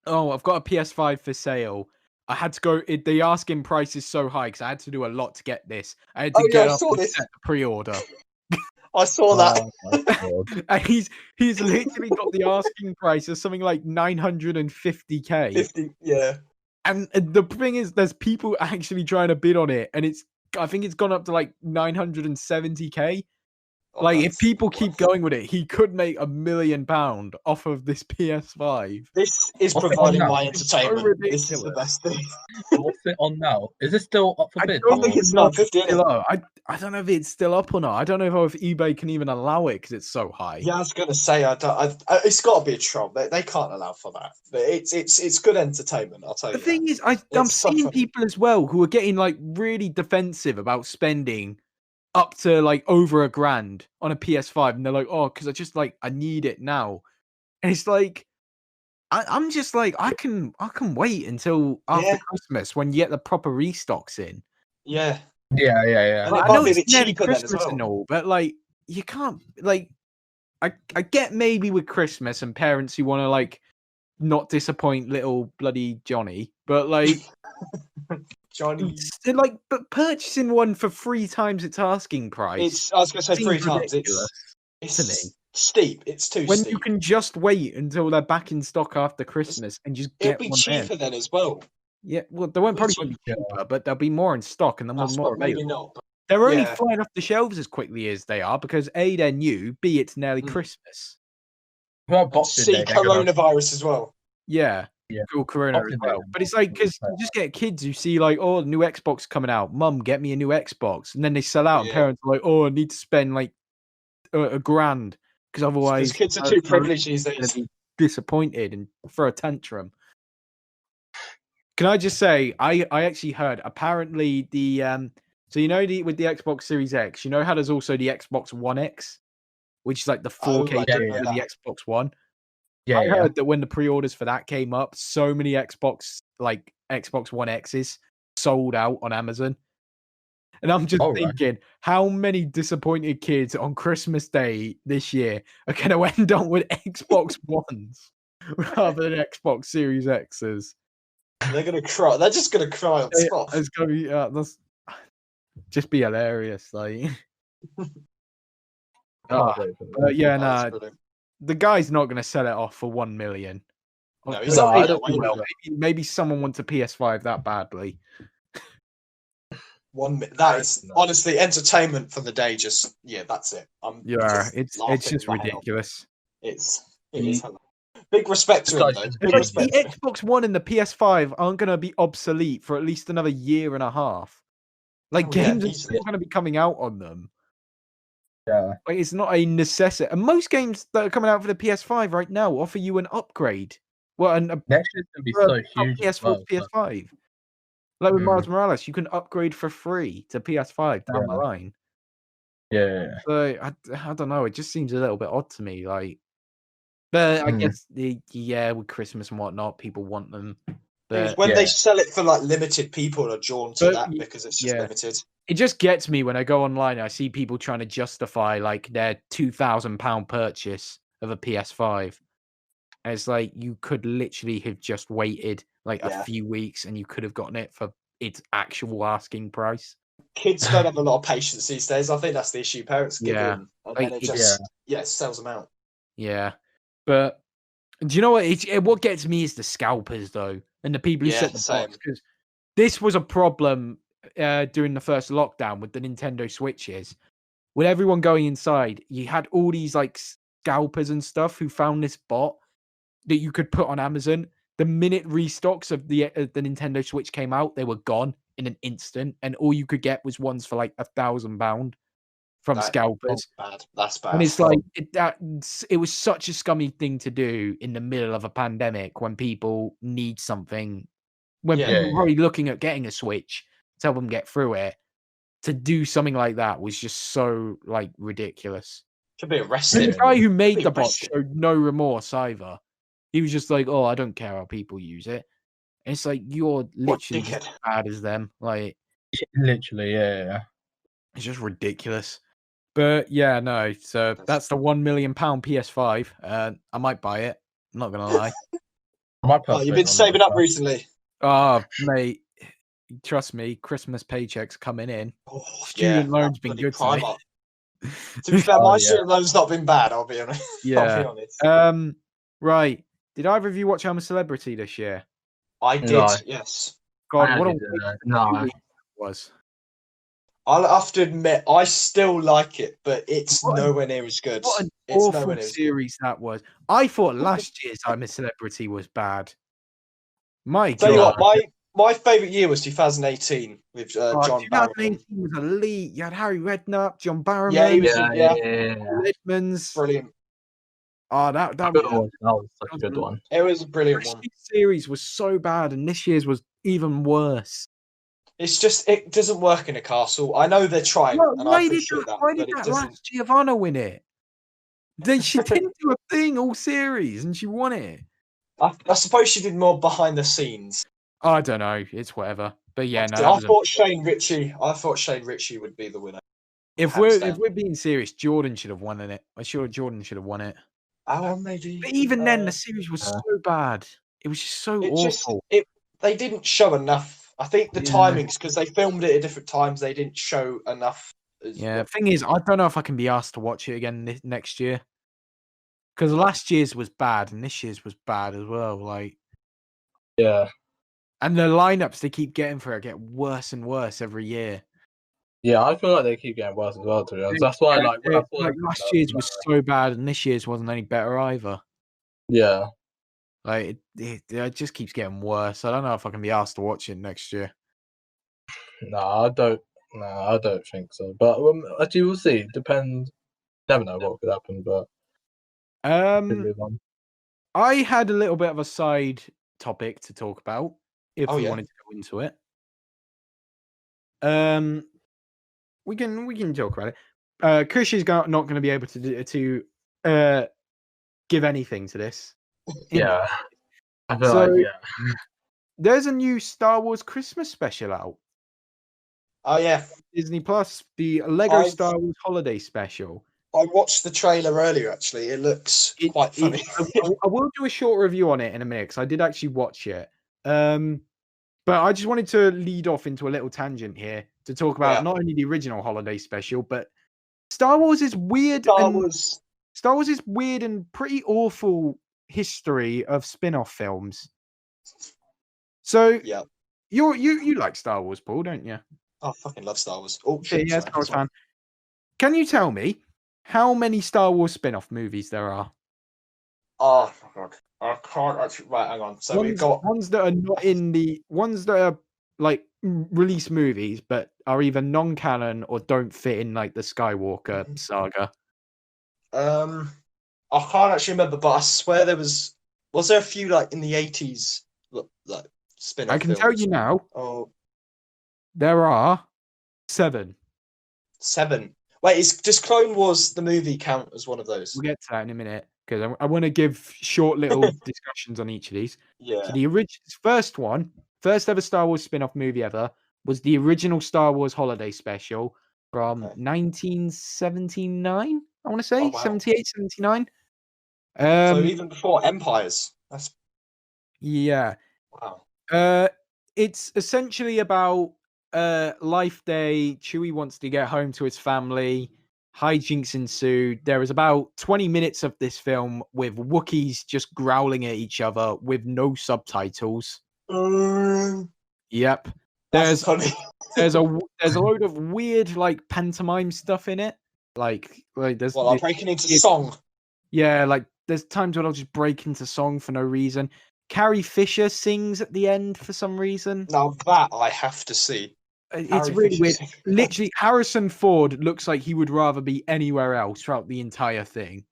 oh, I've got a PS5 for sale. I had to go. The asking price is so high because I had to do a lot to get this. I had to get up and set the pre-order.
I saw that.
And he's literally got the asking price of something like 950k.
50, yeah.
And the thing is, there's people actually trying to bid on it, and I think it's gone up to like 970k. Like, if people keep going with it, he could make £1 million off of this PS5.
This is providing my entertainment. So this is the best thing.
What's it on now? Is it still up for bid?
I don't think it's not 50.
I don't know if it's still up or not. I don't know if eBay can even allow it because it's so high.
Yeah, I was going to say, it's got to be a troll. They can't allow for that. But it's good entertainment, I'll tell you.
The thing is, I'm seeing people as well who are getting like really defensive about spending up to like over £1,000 on a PS5, and they're like, oh, because I need it now. And it's like, I'm just like, I can wait until after Christmas when you get the proper restocks in.
Yeah.
Yeah.
And
I know it's nearly Christmas and all, but like, you can't, like, I get maybe with Christmas and parents who want to like not disappoint little bloody Johnny, but like
Johnny,
but purchasing one for 3 times its asking price.
I was going to say 3 times. It's steep. It's too steep.
When you can just wait until they're back in stock after Christmas and just get one.
It'll be cheaper then as well.
Yeah, well, they won't probably be cheaper, but they'll be more in stock and they'll be more available.
Maybe not.
They're only flying off the shelves as quickly as they are because A, they're new, B, it's nearly Christmas.
Well,
coronavirus as well.
Yeah. Cool, Corona as well. But it's like, because you just get kids who see like, oh, new Xbox coming out. Mum, get me a new Xbox. And then they sell out and parents are like, oh, I need to spend like $1,000 because otherwise
kids are too privileged these days.
Be disappointed and throw a tantrum. Can I just say, I actually heard apparently the so you know with the Xbox Series X, you know how there's also the Xbox One X, which is like the 4K version of the Xbox One. Yeah, I heard that when the pre-orders for that came up, so many Xbox One X's sold out on Amazon. And I'm just thinking, how many disappointed kids on Christmas Day this year are going to end up with Xbox Ones rather than Xbox Series X's?
They're going to cry. They're just going to cry on spot.
It's going to be that's just be hilarious, like. The guy's not going to sell it off for $1 million.
No,
I don't think well. Maybe someone wants a PS5 that badly.
That is honestly entertainment for the day. Just that's it.
It's just ridiculous.
It is. Big respect to him, though.
The Xbox One and the PS5 aren't going to be obsolete for at least another year and a half. Like games are still going to be coming out on them.
Yeah,
like it's not a necessity. And most games that are coming out for the PS5 right now offer you an upgrade. Well, and
next year's going to be so huge.
PS4 to PS5. Like with Miles Morales, you can upgrade for free to PS5 down the line.
Yeah.
So I don't know. It just seems a little bit odd to me. Like But I guess with Christmas and whatnot, people want them. But
when they sell it for like limited, people are drawn to that because it's just limited.
It just gets me when I go online. I see people trying to justify like their £2,000 purchase of a PS5. And it's like you could literally have just waited like a few weeks, and you could have gotten it for its actual asking price.
Kids don't have a lot of patience these days. I think that's the issue. Parents give in, and then it just sells them out.
Yeah, but do you know what? What gets me is the scalpers though, and the people who set the box, because this was a problem during the first lockdown with the Nintendo Switches. With everyone going inside, you had all these like scalpers and stuff who found this bot that you could put on Amazon. The minute restocks of the Nintendo Switch came out, they were gone in an instant, and all you could get was ones for like £1,000 from scalpers.
That's bad.
And it's like it was such a scummy thing to do in the middle of a pandemic when people need something, when people are already looking at getting a Switch to help them get through it. To do something like that was just so like ridiculous.
Should be arrested.
The guy who made the bot showed no remorse either. He was just like, "Oh, I don't care how people use it." And it's like you're literally as bad as them. Like,
literally, yeah.
It's just ridiculous. But yeah, no. So that's the £1 million PS5. I might buy it. I'm not gonna lie.
You've been saving up recently.
Oh, mate. Trust me, Christmas paychecks coming in. Student loans been good to me.
To be fair, my student loan's not been bad. I'll be honest.
Yeah. I'll be honest. Right. Did either of you watch I'm a Celebrity this year?
I did. Yes.
God, what a was.
I'll have to admit, I still like it, but it's nowhere near as good.
What an awful series that was. I thought last year's I'm a Celebrity was bad. My God.
Tell you what, my favourite year was 2018 with John Barrowman.
2018 was elite. You had Harry Redknapp, John Barrowman, Edmonds.
Brilliant.
Oh, that
was such a good one.
It was a brilliant one.
The series was so bad, and this year's was even worse.
It's just, it doesn't work in a castle. I know they're trying, and I appreciate that.
Why did that last Giovanna win it? She didn't do a thing all series, and she won it.
I suppose she did more behind the scenes.
I don't know. It's whatever. But yeah, no.
I thought Shane Ritchie would be the winner.
If we're being serious, Jordan should have won it. I'm sure Jordan should have won it.
Oh, maybe.
But even then, the series was so bad. It was just so awful.
They didn't show enough. I think the timings, because they filmed it at different times, they didn't show enough.
The thing is, I don't know if I can be asked to watch it again next year. Because last year's was bad, and this year's was bad as well. Like,
yeah.
And the lineups they keep getting for it get worse and worse every year.
Yeah, I feel like they keep getting worse as well, to be honest. That's why,
last year's was so bad, and this year's wasn't any better either.
Yeah.
Like, it just keeps getting worse. I don't know if I can be asked to watch it next year.
No, I don't think so. But actually, we'll see. Depends. Never know what could happen, but
I had a little bit of a side topic to talk about if we wanted to go into it. We can talk about it. Chris is not going to be able to give anything to this.
Yeah, I feel
There's a new Star Wars Christmas special out.
Oh yeah,
Disney Plus, the Lego Star Wars Holiday Special.
I watched the trailer earlier. Actually, it looks quite funny.
I will do a short review on it in a minute because I did actually watch it. But I just wanted to lead off into a little tangent here to talk about not only the original Holiday Special, but Star Wars is weird. Star Wars is weird and pretty awful history of spin-off films. So you like Star Wars, Paul, don't you?
I fucking love Star Wars. Oh
shit, Star Wars fan. Can you tell me how many Star Wars spin-off movies there are?
Oh my God, I can't actually. Right, hang on. So we've got
ones that are not in the ones that are like release movies, but are either non-canon or don't fit in like the Skywalker saga.
I can't actually remember, but I swear there was there a few like in the 80s like spin-off
I can
films?
tell you now.
Oh,
there are 7.
7. Wait, does Clone Wars the movie count as one of those?
We'll get to that in a minute. because I want to give short little discussions on each of these.
Yeah.
So the first ever Star Wars spin-off movie ever, was the original Star Wars Holiday Special from 1979. I want to say 78, 79.
So even before Empires. That's
Yeah.
wow.
It's essentially about Life Day. Chewie wants to get home to his family. Hijinks ensue. There is about 20 minutes of this film with Wookiees just growling at each other with no subtitles. Yep.
That's funny.
there's a load of weird like pantomime stuff in it. Like there's
I'm breaking into song.
Yeah, like there's times when I'll just break into song for no reason. Carrie Fisher sings at the end for some reason.
Now that I have to see.
It's really weird. Literally, Harrison Ford looks like he would rather be anywhere else throughout the entire thing.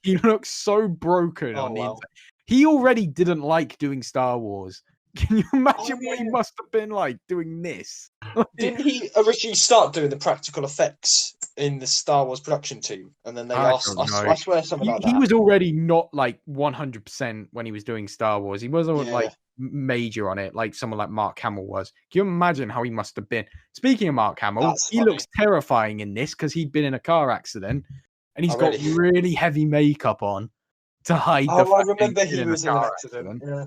He looks so broken on the inside. He already didn't like doing Star Wars. Can you imagine what he must have been like doing this?
Didn't he originally start doing the practical effects in the Star Wars production team? And then they asked, I swear something like that.
He was already not like 100% when he was doing Star Wars. He wasn't like major on it like someone like Mark Hamill was. Can you imagine how he must have been? Speaking of Mark Hamill, he looks terrifying in this because he'd been in a car accident and he's got really heavy makeup on to hide the fact
I remember he was in an accident. Yeah.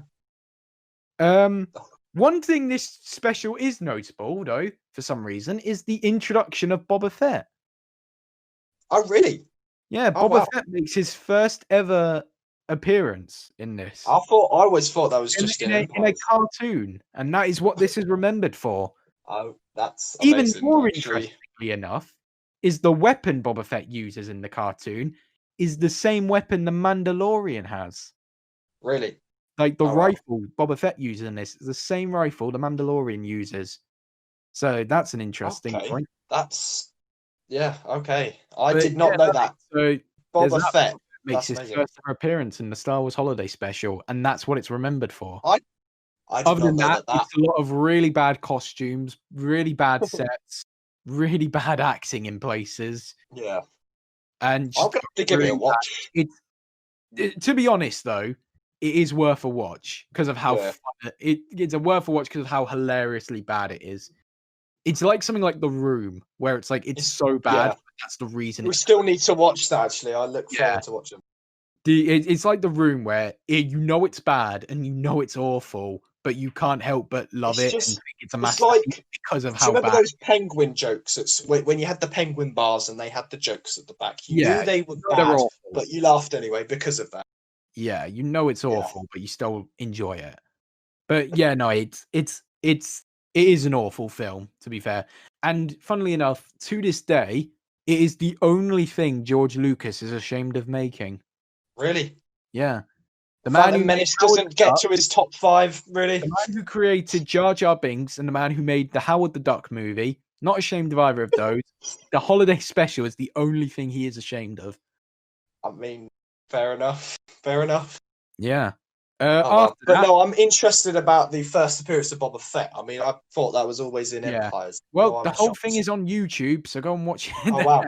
One thing this special is notable, though, for some reason, is the introduction of Boba Fett.
Oh, really?
Yeah, Boba Fett makes his first ever appearance in this.
I always thought that was just
in a cartoon, and that is what this is remembered for.
Oh, that's
even
amazing,
more
actually.
interestingly enough, is the weapon Boba Fett uses in the cartoon is the same weapon the Mandalorian has.
Really?
Like the rifle Boba Fett uses in this is the same rifle the Mandalorian uses. So that's an interesting point.
Okay. I did not know that.
So
Boba Fett
makes his first ever appearance in the Star Wars Holiday Special, and that's what it's remembered for.
Other than that,
it's a lot of really bad costumes, really bad sets, really bad acting in places.
Yeah.
And
I'm gonna have to give it a watch.
To be honest, though, it is worth a watch because of how fun it's worth a watch because of how hilariously bad it is. It's like something like The Room, where it's like it's so bad. But that's the reason.
We still need to watch that. Actually, I look forward to watching.
It's like The Room, where you know it's bad and you know it's awful, but you can't help but love it. And think it's a masterpiece because of how bad.
Remember those penguin jokes? It's when you had the penguin bars and they had the jokes at the back. You knew they were bad, but you laughed anyway because of that.
Yeah, you know it's awful, but you still enjoy it. But yeah, no, it is an awful film, to be fair. And funnily enough, to this day, it is the only thing George Lucas is ashamed of making.
Really?
Yeah.
The man who Menace doesn't get to his top 5, really.
The man who created Jar Jar Binks and the man who made the Howard the Duck movie, not ashamed of either of those. The Holiday Special is the only thing he is ashamed of.
I mean, fair enough. Fair enough.
Yeah.
But no, I'm interested about the first appearance of Boba Fett. I mean, I thought that was always in Empires.
Well, the whole thing is on YouTube, so go and watch it.
Oh, wow.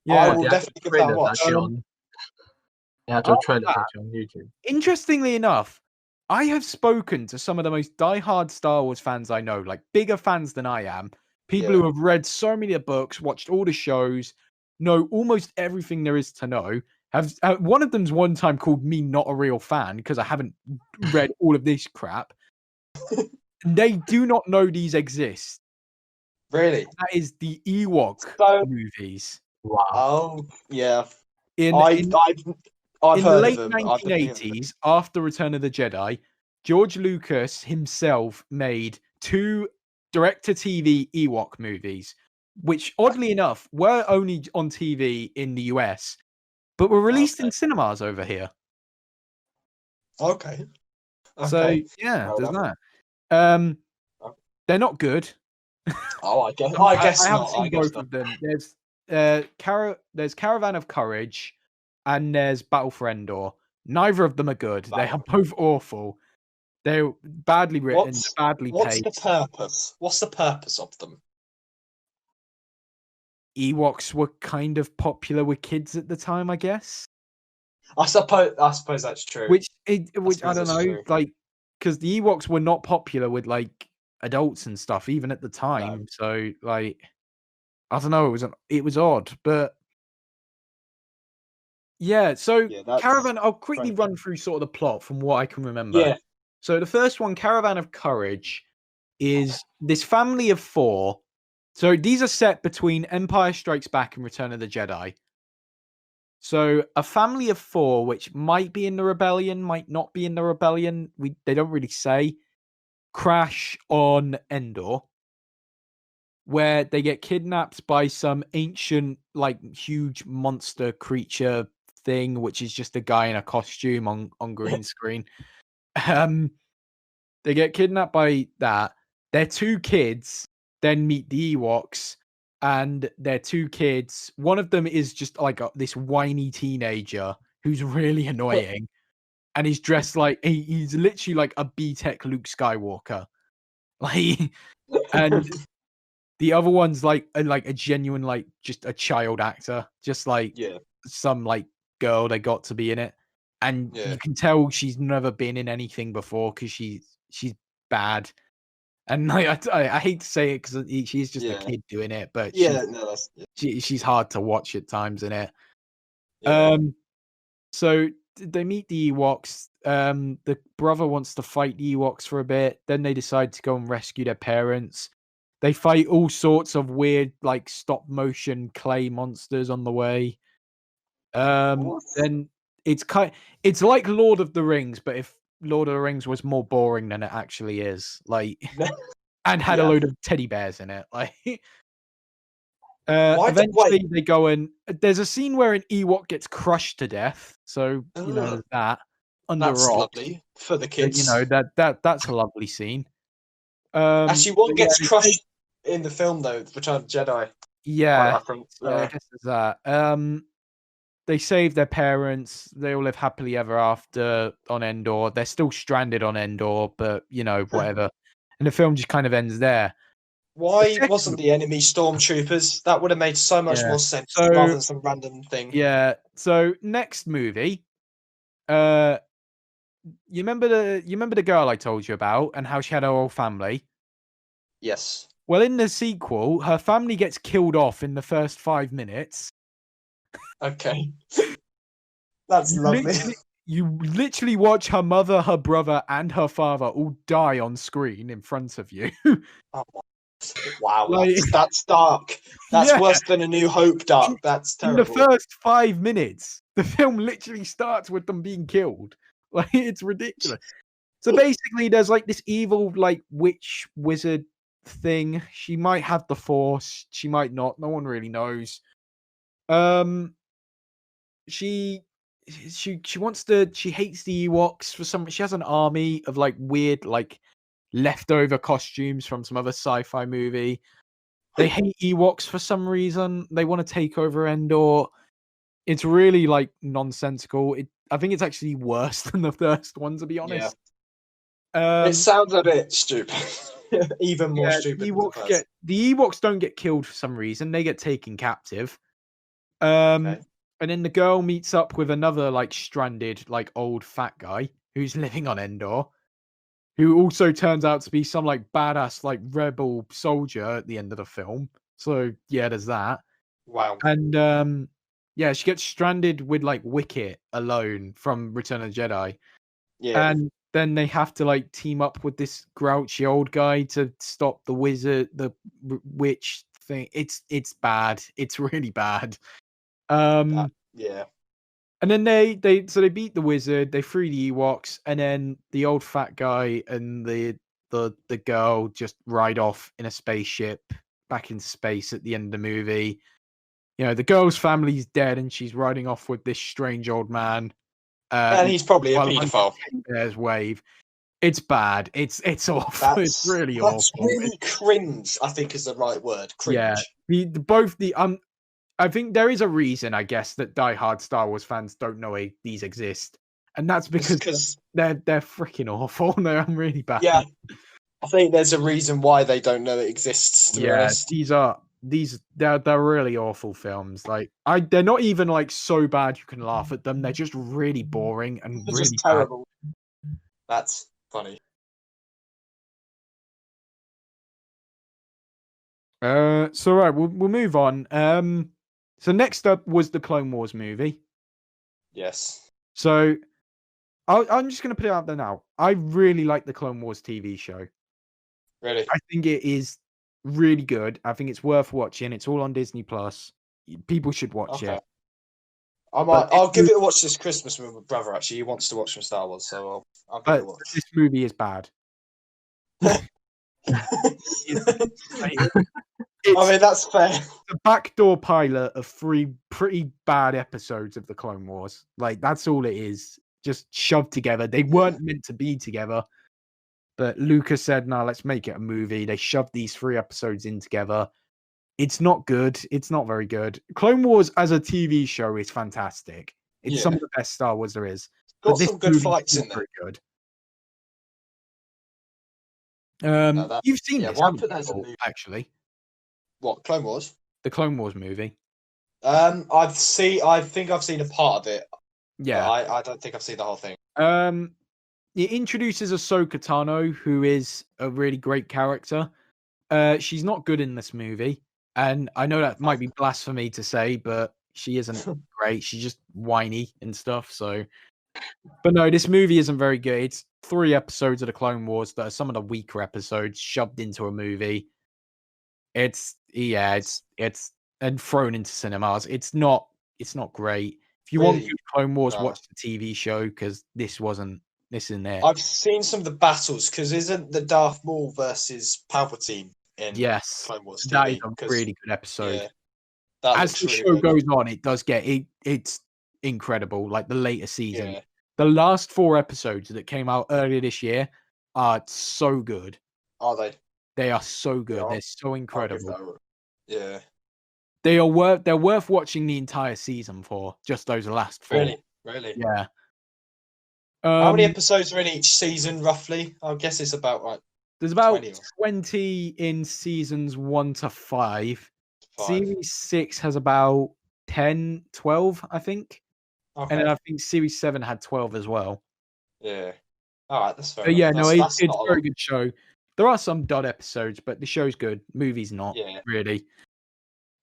Yeah,
I will definitely give that a watch.
Yeah, to trailer on YouTube.
Interestingly enough, I have spoken to some of the most diehard Star Wars fans I know, like bigger fans than I am. People who have read so many books, watched all the shows, know almost everything there is to know. One of them's one time called me not a real fan because I haven't read all of this crap. They do not know these exist.
Really?
That is the Ewok movies.
Wow.
Oh, yeah.
In the late 1980s, after Return of the Jedi, George Lucas himself made 2 direct-to-TV Ewok movies, which, oddly enough, were only on TV in the US, but were released in cinemas over here.
Okay.
So, yeah, there's that. They're not good.
Oh, I guess
I haven't
not.
seen both of them. There's Caravan of Courage, and there's Battle for Endor. Neither of them are good. They are both awful. They're badly written, badly paced.
What's the purpose? What's the purpose of them?
Ewoks were kind of popular with kids at the time, I guess.
I suppose that's true.
Which I
suppose
don't
that's
know,
true.
like, because the Ewoks were not popular with like adults and stuff, even at the
No.
time. So, like, I don't know, it was odd, but yeah. So,
Yeah, that's
Caravan. I'll quickly
right.
run through sort of the plot from what I can remember.
Yeah.
So, the first one, Caravan of Courage, is this family of 4. So, these are set between Empire Strikes Back and Return of the Jedi. So a family of 4, which might be in the rebellion, might not be in the rebellion. They don't really say. Crash on Endor, where they get kidnapped by some ancient, like, huge monster creature thing, which is just a guy in a costume on green screen. They get kidnapped by that. Their 2 kids then meet the Ewoks, and their 2 kids, one of them is just like this whiny teenager who's really annoying, and he's dressed like he's literally like a B-Tech Luke Skywalker, like, and the other one's like a genuine, like, just a child actor, just like
Yeah.
some like girl they got to be in it, and
Yeah.
you can tell she's never been in anything before because she's bad. And like, I hate to say it because she's just a kid doing it, but she's hard to watch at times in it.
Yeah.
So they meet the Ewoks. The brother wants to fight the Ewoks for a bit. Then they decide to go and rescue their parents. They fight all sorts of weird, like, stop motion clay monsters on the way. Then it's like Lord of the Rings, but if Lord of the Rings was more boring than it actually is, like, and had a load of teddy bears in it, like. Eventually they go and there's a scene where an Ewok gets crushed to death, so you know there's that under
That's
rocks.
lovely for the
So,
kids.
you know that's a lovely scene.
Actually, what gets crushed in the film though? Return of the Jedi.
Yeah, so I guess there's that. They save their parents. They all live happily ever after on Endor. They're still stranded on Endor, but you know, whatever. And the film just kind of ends there.
Why wasn't the enemy stormtroopers? That would have made so much more sense rather than some random thing.
Yeah. So next movie, you remember the girl I told you about and how she had her whole family?
Yes.
Well, in the sequel, her family gets killed off in the first 5 minutes.
Okay. That's lovely.
You literally watch her mother, her brother, and her father all die on screen in front of you.
Oh, wow,
like,
that's dark. That's worse than A New Hope dark. That's terrible.
In the first 5 minutes, the film literally starts with them being killed. Like, it's ridiculous. So basically, there's like this evil, like, witch wizard thing. She might have the Force. She might not. No one really knows. She wants to. She hates the Ewoks for some. She has an army of like weird, like, leftover costumes from some other sci-fi movie. They hate Ewoks for some reason. They want to take over Endor. It's really, like, nonsensical. I think it's actually worse than the first one, to be honest.
It sounds a bit stupid. Even more stupid than the first.
The Ewoks don't get killed for some reason. They get taken captive. And then the girl meets up with another, like, stranded, like, old fat guy who's living on Endor, who also turns out to be some, like, badass, like, rebel soldier at the end of the film. So yeah, there's that.
Wow.
And yeah, she gets stranded with, like, Wicket alone from Return of the Jedi.
Yeah.
And then they have to, like, team up with this grouchy old guy to stop the wizard, the witch thing. It's bad. It's really bad.
Yeah.
And then they beat the wizard, they free the Ewoks, and then the old fat guy and the girl just ride off in a spaceship back in space at the end of the movie. You know, the girl's family's dead and she's riding off with this strange old man.
And he's probably a paedophile.
There's wave. It's bad. It's awful. It's really awful.
That's really cringe, I think is the right word. Cringe.
Yeah. I think there is a reason, I guess, that diehard Star Wars fans don't know these exist. And that's because they're freaking awful. They're really bad.
Yeah. I think there's a reason why they don't know it exists, to be honest.
These are they're really awful films. Like they're not even like so bad you can laugh at them. They're just really boring and
It's
really
just terrible. That's funny.
So right, we'll move on. So next up was the Clone Wars movie.
Yes.
So I'm just gonna put it out there now. I really like the Clone Wars TV show.
Really?
I think it is really good. I think it's worth watching. It's all on Disney Plus. People should watch it.
I'll give it a watch this Christmas with my brother. Actually, he wants to watch some Star Wars, so I'll give it a watch.
This movie is bad.
I mean, that's fair.
The backdoor pilot of 3 pretty bad episodes of the Clone Wars. Like, that's all it is. Just shoved together. They weren't meant to be together. But Lucas said, no, let's make it a movie. They shoved these 3 episodes in together. It's not good. It's not very good. Clone Wars as a TV show is fantastic. It's some of the best Star Wars there is.
Got some good fights in there.
Good.
No,
you've seen this,
why put that as a movie?
Actually.
What, Clone Wars?
The Clone Wars movie.
I think I've seen a part of it.
Yeah.
I don't think I've seen the whole thing.
It introduces Ahsoka Tano, who is a really great character. She's not good in this movie, and I know that might be blasphemy to say, but she isn't great. She's just whiny and stuff. So, but no, this movie isn't very good. It's 3 episodes of the Clone Wars that are some of the weaker episodes shoved into a movie. It's and thrown into cinemas. It's not great. If you want good Clone Wars, watch the TV show because this isn't it.
I've seen some of the battles because isn't the Darth Maul versus Palpatine in Clone Wars TV?
That is a really good episode.
Yeah,
as the show goes on, it does get it's incredible. Like the later season, the last 4 episodes that came out earlier this year are so good.
Are they?
They are so good. They're so incredible.
Yeah.
They're worth watching the entire season for, just those last 4.
Really?
Yeah.
How many episodes are in each season, roughly? I guess it's about like
there's about 20 in seasons 1 to 5. Series 6 has about 10, 12, I think. Okay. And then I think Series 7 had 12 as well.
Yeah. All right, that's fair.
But yeah, it's a very good show. There are some dud episodes, but the show's good. Movie's not, really.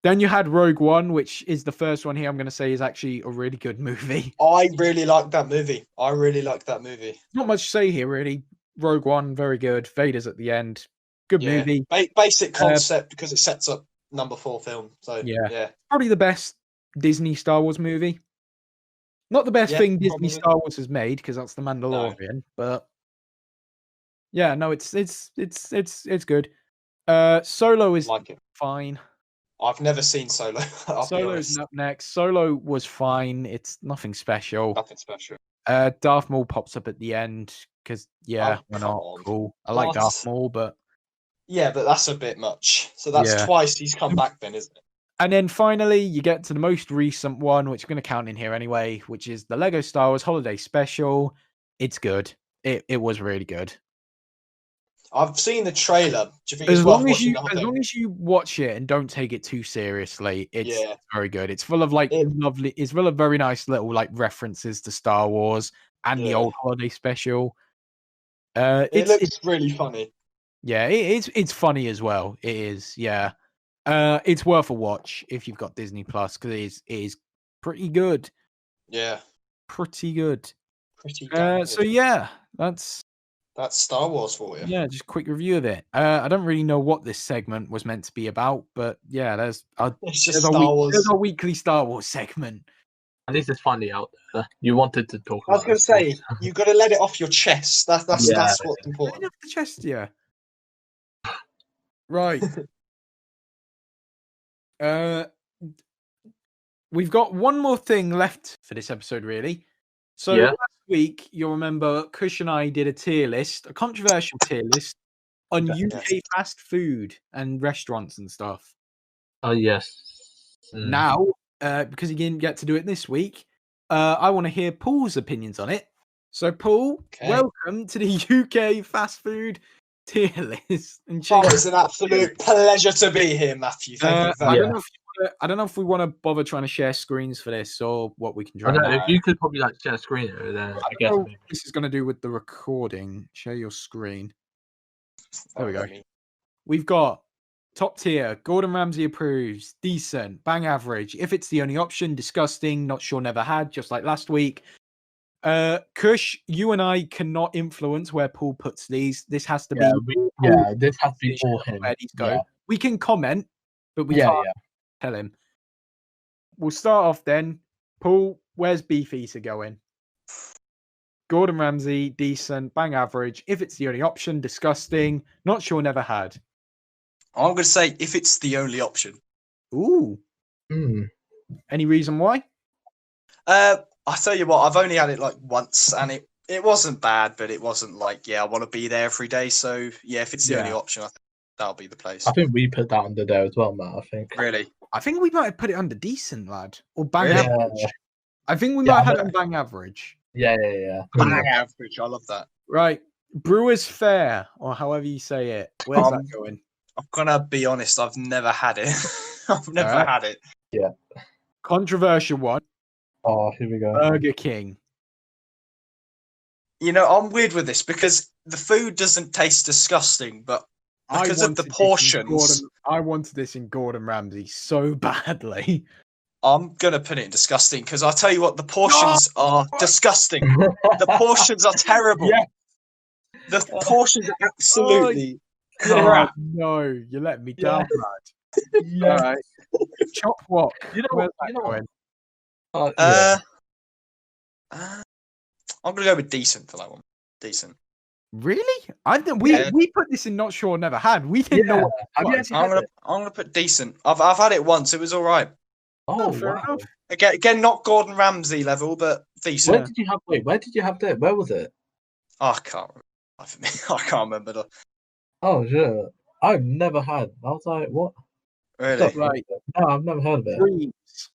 Then you had Rogue One, which is the first one here I'm going to say is actually a really good movie.
I really like that movie.
Not much to say here, really. Rogue One, very good. Vader's at the end. Good movie.
Basic concept because it sets up number 4 film. So yeah.
Probably the best Disney Star Wars movie. Not the best thing Disney Star Wars has made because that's The Mandalorian, but yeah, no, it's good. Solo is fine.
I've never seen Solo.
Solo's up next. Solo was fine. It's nothing special.
Nothing special.
Darth Maul pops up at the end because why not? Cool. I like Darth Maul, but
but that's a bit much. So that's twice he's come back, then, isn't it?
And then finally, you get to the most recent one, which I'm going to count in here anyway, which is the Lego Star Wars Holiday Special. It's good. It was really good.
I've seen the trailer. Do you think
as long as you watch it and don't take it too seriously, it's very good. It's full of it's full of very nice little like references to Star Wars and the old Holiday Special.
It looks really funny.
Yeah, it's funny as well. It is, yeah. It's worth a watch if you've got Disney Plus because it is pretty good.
Yeah,
pretty good.
Good.
So yeah, that's
Star Wars for you.
Yeah, just a quick review of it. I don't really know what this segment was meant to be about, but yeah, there's our weekly Star Wars segment.
At least it's funny out there. You wanted to talk about
I was going to say, you've got to let it off your chest. That's what's important.
Off the chest, yeah. Right. We've got one more thing left for this episode, really. So last week, you'll remember Kush and I did a tier list, a controversial tier list on UK fast food and restaurants and stuff.
Oh, yes.
Now, because he didn't get to do it this week, I want to hear Paul's opinions on it. So, Paul, welcome to the UK fast food tier list. And
Oh, it's an absolute pleasure to be here, Matthew. Thank you very much.
I don't know if we want to bother trying to share screens for this or what we can try.
I don't know, if you could probably like share a screen, then I guess
what this is going to do with the recording. Share your screen. There we go. We've got top tier, Gordon Ramsay approves, decent, bang average. If it's the only option, disgusting, not sure, never had, just like last week. Kush, you and I cannot influence where Paul puts these. This has to be.
This has to be for him.
Where these go. We can comment, but we can't tell him. We'll start off then. Paul, where's Beef Eater going? Gordon Ramsay, decent, bang average. If it's the only option, disgusting, not sure, never had.
I'm going to say if it's the only option.
Ooh. Any reason why?
I'll tell you what, I've only had it like once, and it wasn't bad, but it wasn't like, I want to be there every day. So, if it's the only option, I think that'll be the place.
I think we put that under there as well, Matt, I think.
Really?
I think we might have put it under decent, lad. Or bang average. I think we might have had it on bang average.
Yeah.
Bang average, I love that.
Right. Brewers Fair, or however you say it. Where's that going?
I'm going to be honest, I've never had it. I've never had it.
Yeah.
Controversial one.
Oh, here we go.
Burger King.
I'm weird with this because the food doesn't taste disgusting, but because of the portions...
I wanted this in Gordon Ramsay so badly.
I'm going to put it in disgusting because I'll tell you what, the portions are disgusting. The portions are terrible. Yeah. The portions are absolutely crap.
No, you let me down, lad. Yeah. Right. Chop wok. Where's that going?
I'm going to go with decent for that one. Decent.
Really? I think we put this in not sure, never had. We didn't know what it was.
I'm going to put decent. I've had it once. It was all right.
Oh, fair enough.
Again, not Gordon Ramsay level, but decent.
Where did you have that? Where was it?
I can't remember. I can't remember.
Oh, sure. I've never had. I was like, what?
Really?
Right. No, I've never heard of it.
Creams.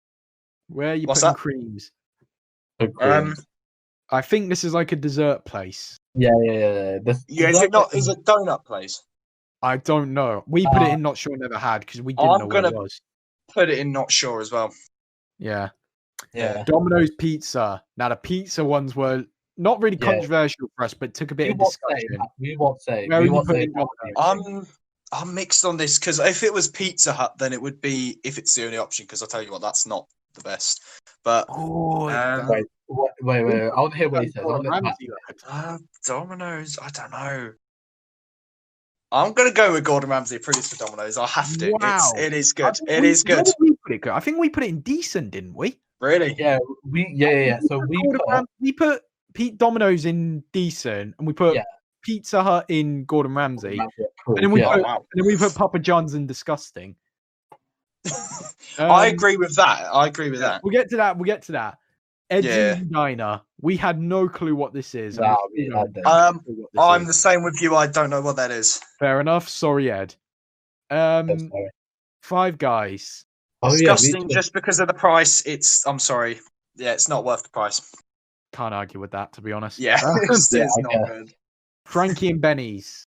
Where are you putting creams? I think this is like a dessert place.
Yeah.
Is it donut place?
I don't know. We put it in not sure, never had because we didn't know what it was.
Put it in not sure as well.
Yeah. Domino's Pizza. Now the pizza ones were not really controversial for us, but took a bit of discussion.
We won't say.
I'm mixed on this because if it was Pizza Hut, then it would be if it's the only option. Because I'll tell you what, that's not the best. But
wait. I want to hear what he says.
Domino's. I don't know. I'm going to go with Gordon Ramsay approves for Domino's. I have to.
Wow.
It is good. It is good.
I think we put it in decent, didn't we?
Really?
Yeah. So
we put Pete Domino's in decent, and we put Pizza Hut in Gordon Ramsay, and then we put Papa John's in disgusting.
I agree with that.
We'll get to that. Edgy Diner. We had no clue what this is.
I'm the same with you. I don't know what that is.
Fair enough. Sorry, Ed. Five Guys.
Disgusting just because of the price. I'm sorry. Yeah, it's not worth the price.
Can't argue with that, to be honest.
Yeah, it's not good.
Frankie and Benny's.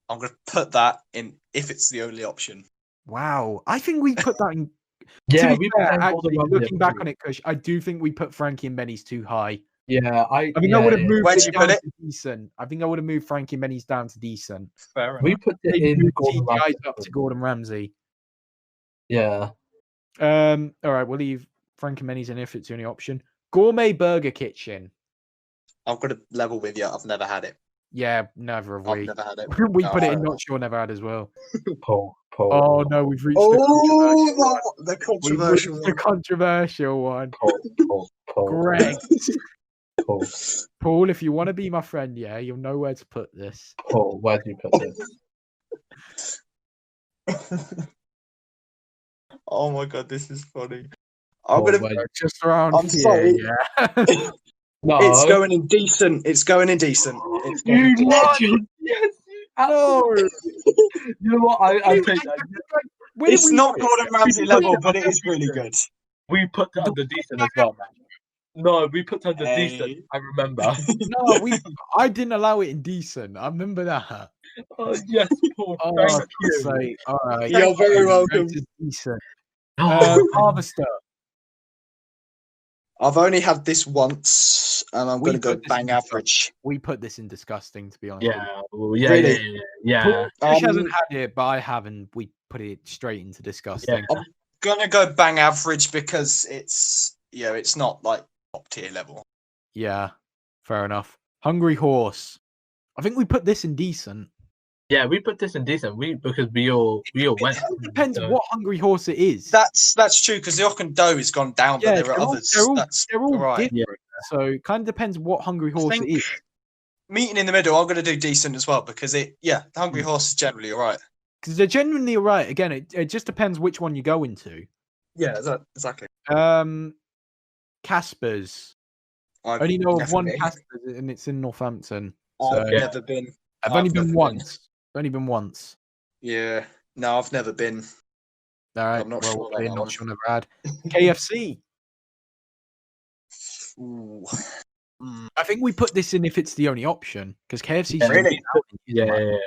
I'm going to put that in if it's the only option.
Wow. I think we put that in.
Yeah,
looking back on it, Kush, I do think we put Frankie and Benny's too high.
Yeah, I think
I would have moved.
Where did you put it?
Decent. I think I would have moved Frankie and Benny's down to decent.
Fair enough.
We put it in
up to Gordon Ramsay.
Yeah.
All right, we'll leave Frankie and Benny's in if it's the only option. Gourmet Burger Kitchen.
I'm going to level with you. I've never had it.
Yeah, never have we.
I've never had it.
We put it in not sure, never had as well.
Paul.
Oh no, we've reached
the controversial one.
The controversial one.
Paul.
Great. Paul, if you want to be my friend, you'll know where to put this.
Paul, where do you put
this? Oh my god, this is funny. I'm gonna
just around
I'm
here.
Sorry.
Yeah.
No. It's going in decent.
You legend. Yes. Oh. You know what? I take that.
It's not Gordon Ramsay level, but it is really good.
We put it under decent as well, man. No, we put it under decent. I remember.
No, I didn't allow it in decent. I remember that.
Oh yes, Paul.
Oh,
Thank
for
you.
sake. All right.
You're very welcome.
Decent.
Oh,
Harvester.
I've only had this once, and I'm
We
going to go
put this
bang
in the
average.
We put this in disgusting, to be honest.
yeah, well, yeah,
Really?
yeah.
Josh hasn't had it, but I have, and we put it straight into disgusting.
Yeah.
I'm gonna go bang average because it's not like top tier level.
Yeah, fair enough. Hungry Horse. I think we put this in decent.
Yeah, we put this in decent. Because we all went.
It depends
so-
what Hungry Horse it is.
That's true because the Ocken Dough has gone down, but there are others.
They're all
right.
different. So it kind of depends what Hungry Horse it is.
Meeting in the middle, I'm going to do decent as well because the Hungry Horse is generally all right.
Because they're genuinely all right. Again, it just depends which one you go into.
Yeah, exactly.
Casper's.
I've
Only know of
never
one
been.
Casper's, and it's in Northampton.
I've
So
never been.
I've only
never
been once. Only been once.
Yeah, no, I've never been.
All right.
I'm not
well,
sure
we're
about
not
that
sure never had. KFC.
Ooh.
I think we put this in if it's the only option because KFC.
Yeah,
Really?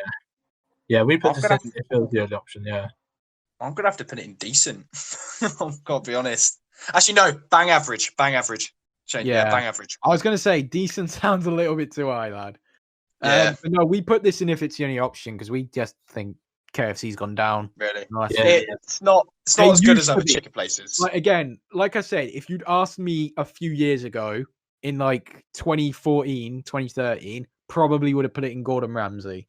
Yeah, we put
I'm
this
gonna
in if it was the other option. Yeah.
I'm gonna have to put it in decent. I've got to be honest. Actually, no, bang average. Bang average. Shane,
Yeah.
bang average.
I was going to say decent sounds a little bit too high, lad.
Yeah.
But no, we put this in if it's the only option because we just think KFC's gone down.
Really.
Nice.
Yeah.
It's not
They
as good
used
as
to
other
be.
chicken places.
Like I said, if you'd asked me a few years ago in like 2014, 2013, probably would have put it in Gordon Ramsay.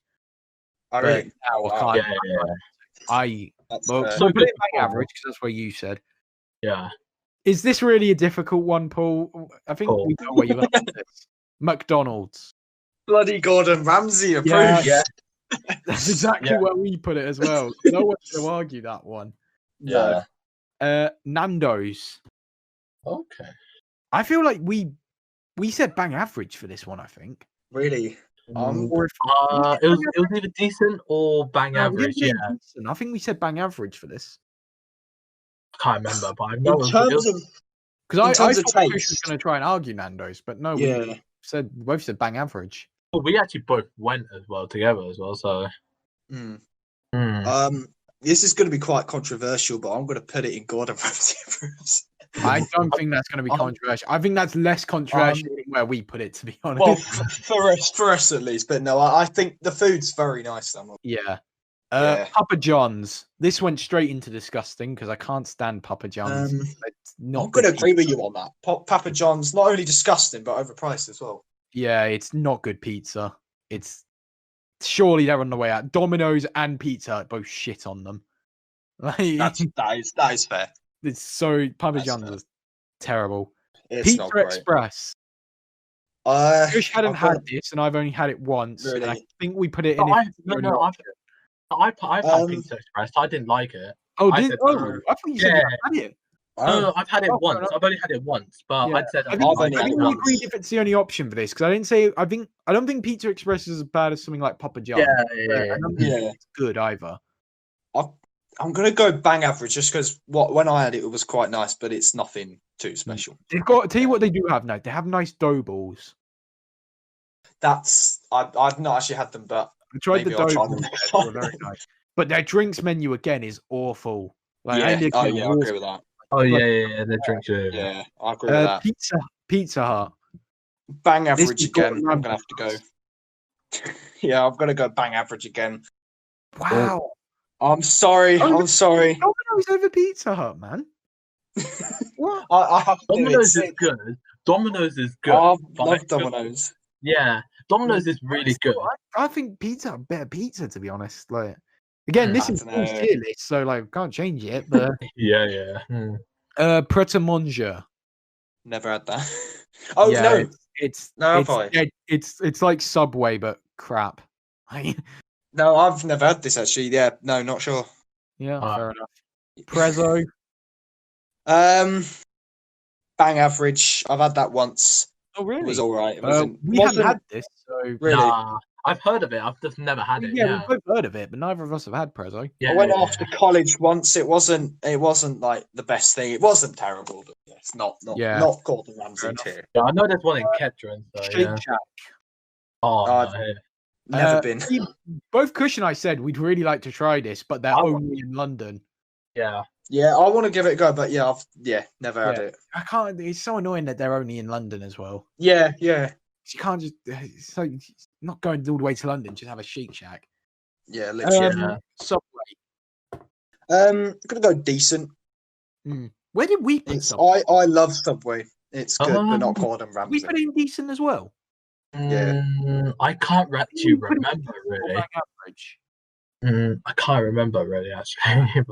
I
But
really.
now I
wow.
can't.
Yeah.
That's
Well,
fair.
so
So
put it
good
in bang
call.
average because that's what you said.
Yeah.
Is this really a difficult one, Paul? I think
Paul.
we know what you're going to this. McDonald's.
Bloody Gordon Ramsay approved.
Yeah. That's exactly
Yeah.
where we put it as well. No one's going to argue that one.
No.
Nando's.
Okay.
I feel like we said bang average for this one. I think.
Really.
Or if,
It was either decent or bang
no, we
average.
didn't
Yeah.
say decent. I think we said bang average for this
I can't remember, but I know
In terms of
because I
terms of
thought Chris was
taste.
going to try and argue Nando's, but no, we both said bang average.
well, we actually both went as well together as well. So.
Mm.
Hmm.
This is going to be quite controversial, but I'm going to put it in Gordon Ramsay approves.
I don't think that's going to be controversial. I think that's less controversial than where we put it, to be honest.
Well, for us at least, but no, I think the food's very nice.
Yeah.
Yeah.
Papa John's. This went straight into disgusting because I can't stand Papa John's. It's not
I'm going to
good
agree with
pizza.
you on that. Papa John's not only disgusting but overpriced as well.
Yeah, it's not good pizza. It's surely they're on the way out. Domino's and Pizza Hut both shit on them. Like,
That is fair.
it's so Papa
That's
John's
fair.
is terrible.
It's
Pizza
not great.
Express. Josh hadn't had this, and I've only had it once. And I
Really?
think we put it in.
No,
if it's the only option.
I've had Pizza Express. I didn't like it.
Oh,
I
did
said
oh,
no.
I thought you said you had it.
No, I've had it
Oh, fair
once.
enough.
I've only had it once, but
Yeah.
I'd said
I
I've
think,
I've only
I
had
think
it
we
once.
agreed if it's the only option for this because I didn't say. I don't think Pizza Express is as bad as something like Papa John's.
Yeah.
I don't think
Yeah.
it's good either.
I'm going to go bang average just because when I had it, it was quite nice, but it's nothing too special.
They've got. Tell you what they do have now. They have nice dough balls.
I've not actually had them, but
I tried
maybe
the
I'll
dough
try
balls.
them.
They were very nice. But their drinks menu again is awful. Like, I
Yeah,
ended
oh
up
yeah, I
getting
agree with that.
Oh yeah. The drinks.
Yeah, I agree with that.
Pizza Hut.
Bang average
is
again.
Gordon
I'm gonna have to go. Yeah, I'm gonna go bang average again.
Wow.
I'm sorry.
Oh,
I'm sorry.
Domino's over Pizza Hut, man. What?
I have to do
Domino's
it.
is good. Domino's is good.
I
but
love Domino's.
Yeah, Domino's is really good.
I think Pizza Hut better pizza, to be honest. Like, again, this
I
is
dunno.
Paul's tier list, so like, can't change it. But
Yeah.
Pret a Manger.
Never had that. Oh
Yeah,
no,
it's
No, have
it's,
I?
dead- it's like Subway but crap.
no, I've never had this actually. Yeah, no, not sure.
Yeah,
Ah.
fair enough. Prezzo.
Bang average. I've had that once.
Oh really?
It was all right. It wasn't.
We haven't
wasn't
had this, so
really.
Nah, I've heard of it. I've just never had it.
yeah, we've both heard of it, but neither of us have had Prezzo.
Yeah,
I went off to college once. It wasn't like the best thing. It wasn't terrible, but it's not
Yeah.
not Gordon Ramsay
Fair enough.
tier.
Yeah, I know there's one in Kettering. So
Shake
yeah.
Shack.
Oh,
Uh,
no,
Never been.
Both Kush and I said we'd really like to try this, but they're only in London.
Yeah.
Yeah, I want to give it a go, but I've never had it.
I can't. It's so annoying that they're only in London as well.
Yeah.
You can't just. So not going all the way to London. Just have a Shake Shack.
Yeah, literally.
Subway.
I'm gonna go decent.
Where did we put Subway?
I love Subway. It's good, but not Gordon Ramsay.
We put in decent as well.
Yeah.
I can't remember really.
Average.
I can't remember really actually.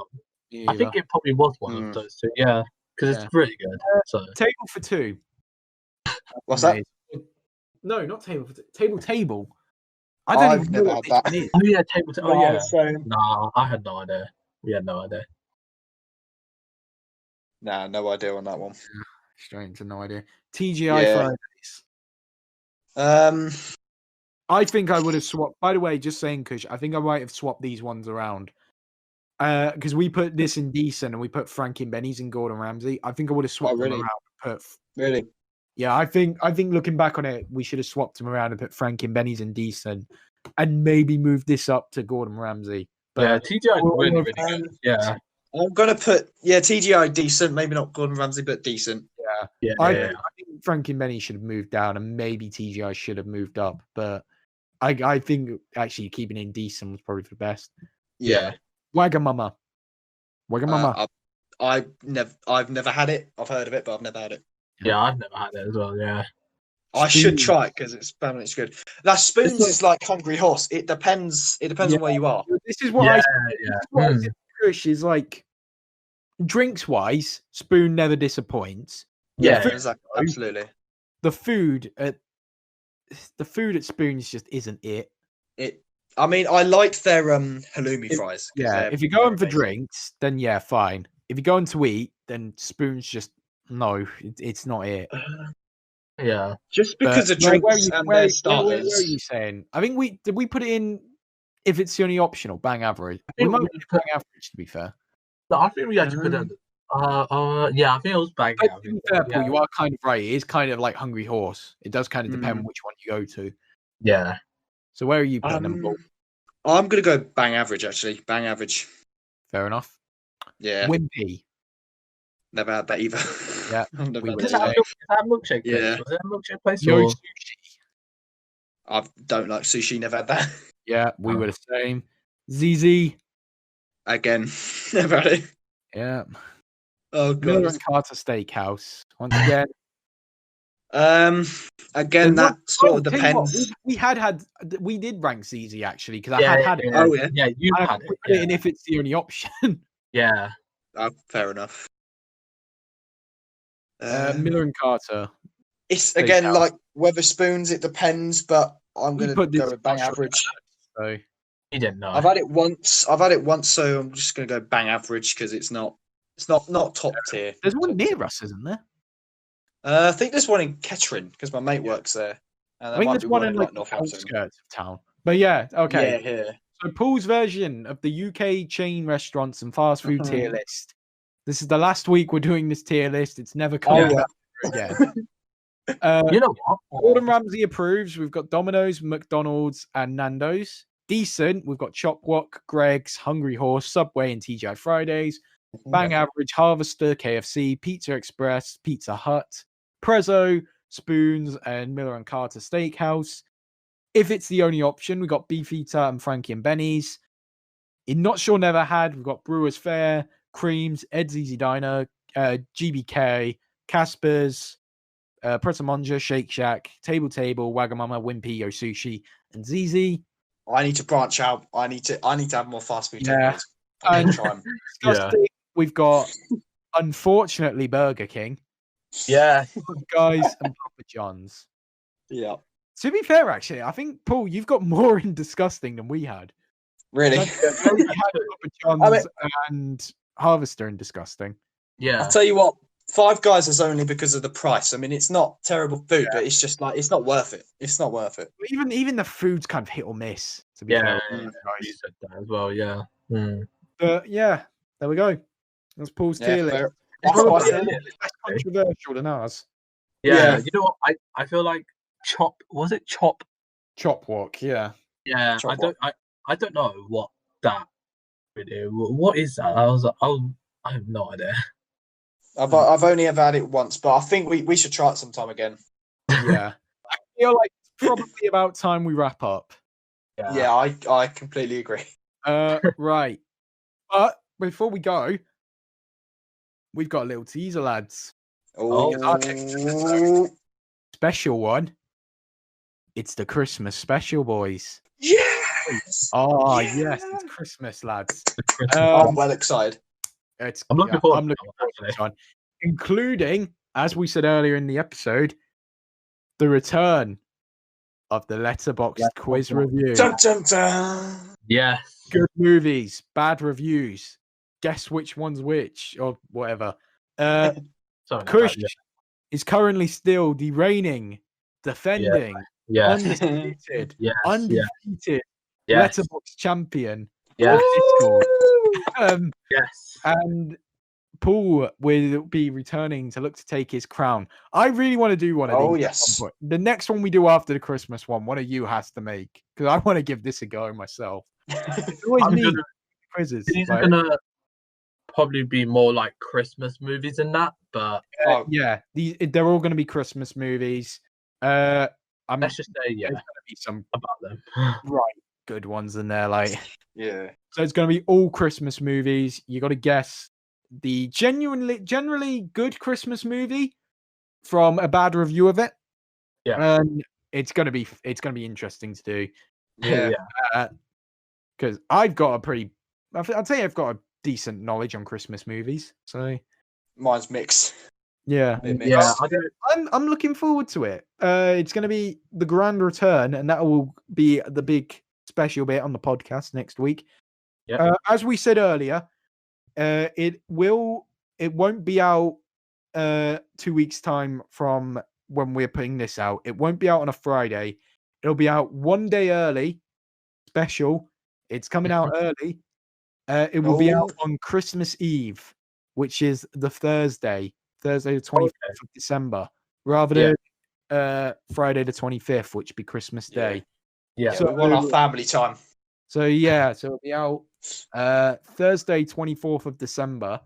I think it probably was one of those two. Yeah, because it's really good. So
table for two.
What's that?
No, not table for two. Table.
I've even never had that.
Oh yeah, table. Oh yeah.
Same.
Nah, I had no idea. We had no idea.
Nah, no idea on that one.
Straight into no idea. TGI Fridays. I think I would have swapped. By the way, just saying, Kush, I think I might have swapped these ones around. Because we put this in decent and we put Frankie and Benny's in Gordon Ramsay. I think I would have swapped them around.
Really?
Yeah, I think looking back on it, we should have swapped them around and put Frankie and Benny's in decent, and maybe moved this up to Gordon Ramsay. But
yeah, TGI really good. Yeah,
I'm gonna put TGI decent, maybe not Gordon Ramsay, but decent.
Yeah. I think Frankie and Benny should have moved down, and maybe TGI should have moved up. But I think actually keeping in decent was probably the best.
Yeah.
Wagamama.
I've never had it. I've heard of it, but I've never had it.
Yeah, I've never had it as well. Yeah,
I should try it because it's apparently good. That Spoons is like Hungry Horse. It depends. It depends on where you are.
This is what I said. Kush is like drinks wise. Spoon never disappoints.
Yeah, exactly. Absolutely.
The food at Spoons just isn't it.
I mean, I liked their halloumi fries.
Yeah, if you're going for drinks, then yeah, fine. If you're going to eat, then Spoons just no, it's not it.
Yeah,
just because of drinks and their starters.
Where are you saying? I think we put it in. If it's the only option, or bang average. We might put bang average, to be fair.
No, I think we actually put it. Yeah, I think it was bang average.
Paul, you are kind of right. It is kind of like Hungry Horse. It does kind of depend which one you go to.
Yeah.
So where are you putting them?
I'm gonna go bang average. Actually, bang average.
Fair enough.
Yeah.
Wimpy.
Never had that either.
Yeah.
Is that a milkshake place?
Yeah.
Was it a milkshake place?
Yo, sushi.
I don't like sushi. Never had that.
Yeah, we were the same. ZZ.
Again, never had it.
Yeah.
Oh god.
Miller and Carter Steakhouse. Once again.
Again, that sort of depends.
We did rank ZZ actually because I had it.
Oh yeah.
Yeah, you had it.
And if it's the only option.
Yeah.
Fair enough.
Miller and Carter.
It's again like Weatherspoons. It depends, but I'm gonna go with bang average.
So
you didn't know.
I've had it once, so I'm just gonna go bang average because it's not top tier.
There's one near us, isn't there?
I think there's one in Kettering because my mate works there. And
I think there's one in like the outskirts of town. But yeah, okay.
Yeah.
So Paul's version of the UK chain restaurants and fast food tier list. This is the last week we're doing this tier list. It's never coming back again.
You know what?
Gordon Ramsay approves. We've got Domino's, McDonald's, and Nando's. Decent. We've got Chop Walk, Greg's, Hungry Horse, Subway, and TGI Fridays. Bang average, Harvester, KFC, Pizza Express, Pizza Hut, Prezzo, Spoons, and Miller and Carter Steakhouse. If it's the only option, we've got Beefeater and Frankie and Benny's. In Not Sure Never Had, we've got Brewers Fayre, Creams, Ed's Easy Diner, GBK, Casper's, Pretzel Shake Shack, Table, Wagamama, Wimpy, Yo Sushi, and ZZ.
I need to branch out. I need to have more fast food.
Yeah. We've got, unfortunately, Burger King.
Yeah.
Guys, and Papa John's.
Yeah.
To be fair, actually, I think, Paul, you've got more in disgusting than we had.
Really?
We had Papa John's and Harvester in disgusting.
Yeah.
I'll tell you what, Five Guys is only because of the price. I mean, it's not terrible food, but it's just like, it's not worth it. It's not worth it.
Even the food's kind of hit or miss, to be fair.
You said that as well, yeah.
But yeah, there we go. That's Paul's tier list.
That's
less controversial than ours.
Yeah. You know what? I feel like Chop Walk,
yeah.
Yeah,
Chop
I don't know what that video. What is that? I was like, oh, I have no idea.
I've only ever had it once, but I think we should try it sometime again.
Yeah. I feel like it's probably about time we wrap up.
Yeah, I completely agree.
Right. But before we go, we've got a little teaser, lads.
Oh,
Special one. It's the Christmas special, boys.
yes!
Oh,
Yeah!
yes, it's Christmas, lads.
I'm well excited.
I'm looking forward.
I'm looking forward to this one, including, as we said earlier in the episode, the return of the Letterboxd quiz review.
Dun, dun, dun.
Yes.
Good movies, bad reviews. Guess which one's which, or whatever. Kush is currently still the reigning, defending, undisputed, undefeated Letterboxd champion.
Yes.
Yes. And Paul will be returning to look to take his crown. I really want to do one of these.
Oh, yes.
The next one we do after the Christmas one of you has to make, because I want to give this a go myself. It's always me quizzes.
These are gonna probably be more like Christmas movies than that, but
yeah, they're all going to be Christmas movies.
Let's just say
there's going to be some
about them,
right good ones in there, like
yeah.
So it's going to be all Christmas movies. You got to guess the generally good Christmas movie from a bad review of it.
Yeah,
it's going to be interesting to do.
Yeah,
because I've got I'd say I've got a decent knowledge on Christmas movies. So
mine's mixed.
Yeah, I'm looking forward to it. It's going to be the grand return, and that will be the big special bit on the podcast next week.
Yeah.
As we said earlier, it won't be out 2 weeks time from when we're putting this out. It won't be out on a Friday. It'll be out one day early. Special. It's coming out early. It will be out on Christmas Eve, which is the Thursday the 25th of December, rather than Friday the 25th, which would be Christmas Day.
Yeah, so we want our family time.
So it'll be out Thursday 24th of December.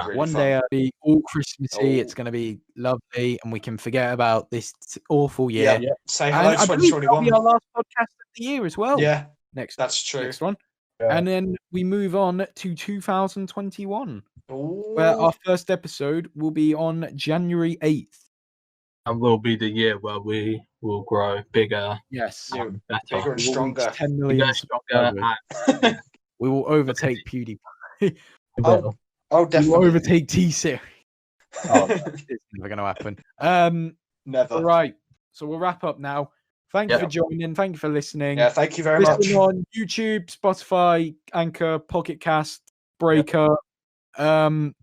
Really
one
fun.
day it'll be all Christmassy. It's going to be lovely, and we can forget about this awful year.
Yeah. Say hello to 2021.
That'll be our last podcast of the year as well.
Yeah,
that's true. Next one.
Yeah.
And then we move on to 2021, where our first episode will be on January 8th.
And will be the year where we will grow bigger.
Yes.
Better.
Bigger and stronger.
10 million
stronger.
We will overtake PewDiePie.
Definitely.
We will overtake T-Series. It's never going to happen.
Never.
All right. So we'll wrap up now. Thank you for joining. Thank you for listening.
Yeah, thank you very much.
On YouTube, Spotify, Anchor, Pocket Cast, Breaker, the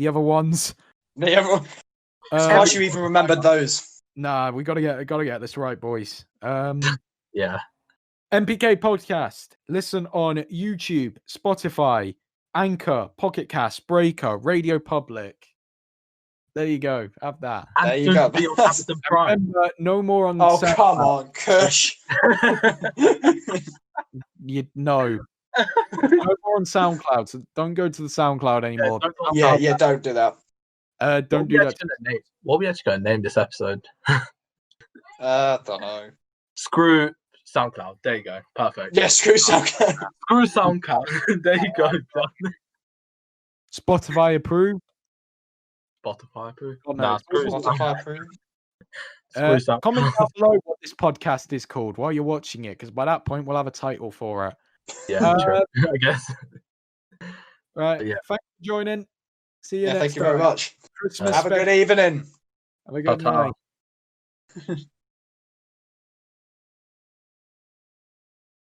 other ones.
The other one. How you even remembered those?
Nah, we gotta get this right, boys.
Yeah.
M.K.P Podcast. Listen on YouTube, Spotify, Anchor, Pocket Cast, Breaker, Radio Public. There you go. Have that.
And there you go.
Remember, no more on.
Oh, come on, Kush.
No more on SoundCloud. So don't go to the SoundCloud anymore.
Don't do that.
Don't do that.
What are we actually going to name this episode?
Don't know.
Screw SoundCloud. There you go. Perfect.
Yeah, screw SoundCloud.
Screw SoundCloud. There you go.
Spotify approved.
Spotify approved.
Oh, no,
Spotify approved.
Comment down below what this podcast is called while you're watching it, because by that point we'll have a title for it.
Yeah, true. I guess.
Right. Yeah. Thanks for joining. See you next time.
Thank you very much.
Christmas
Have a good evening.
Have a good night.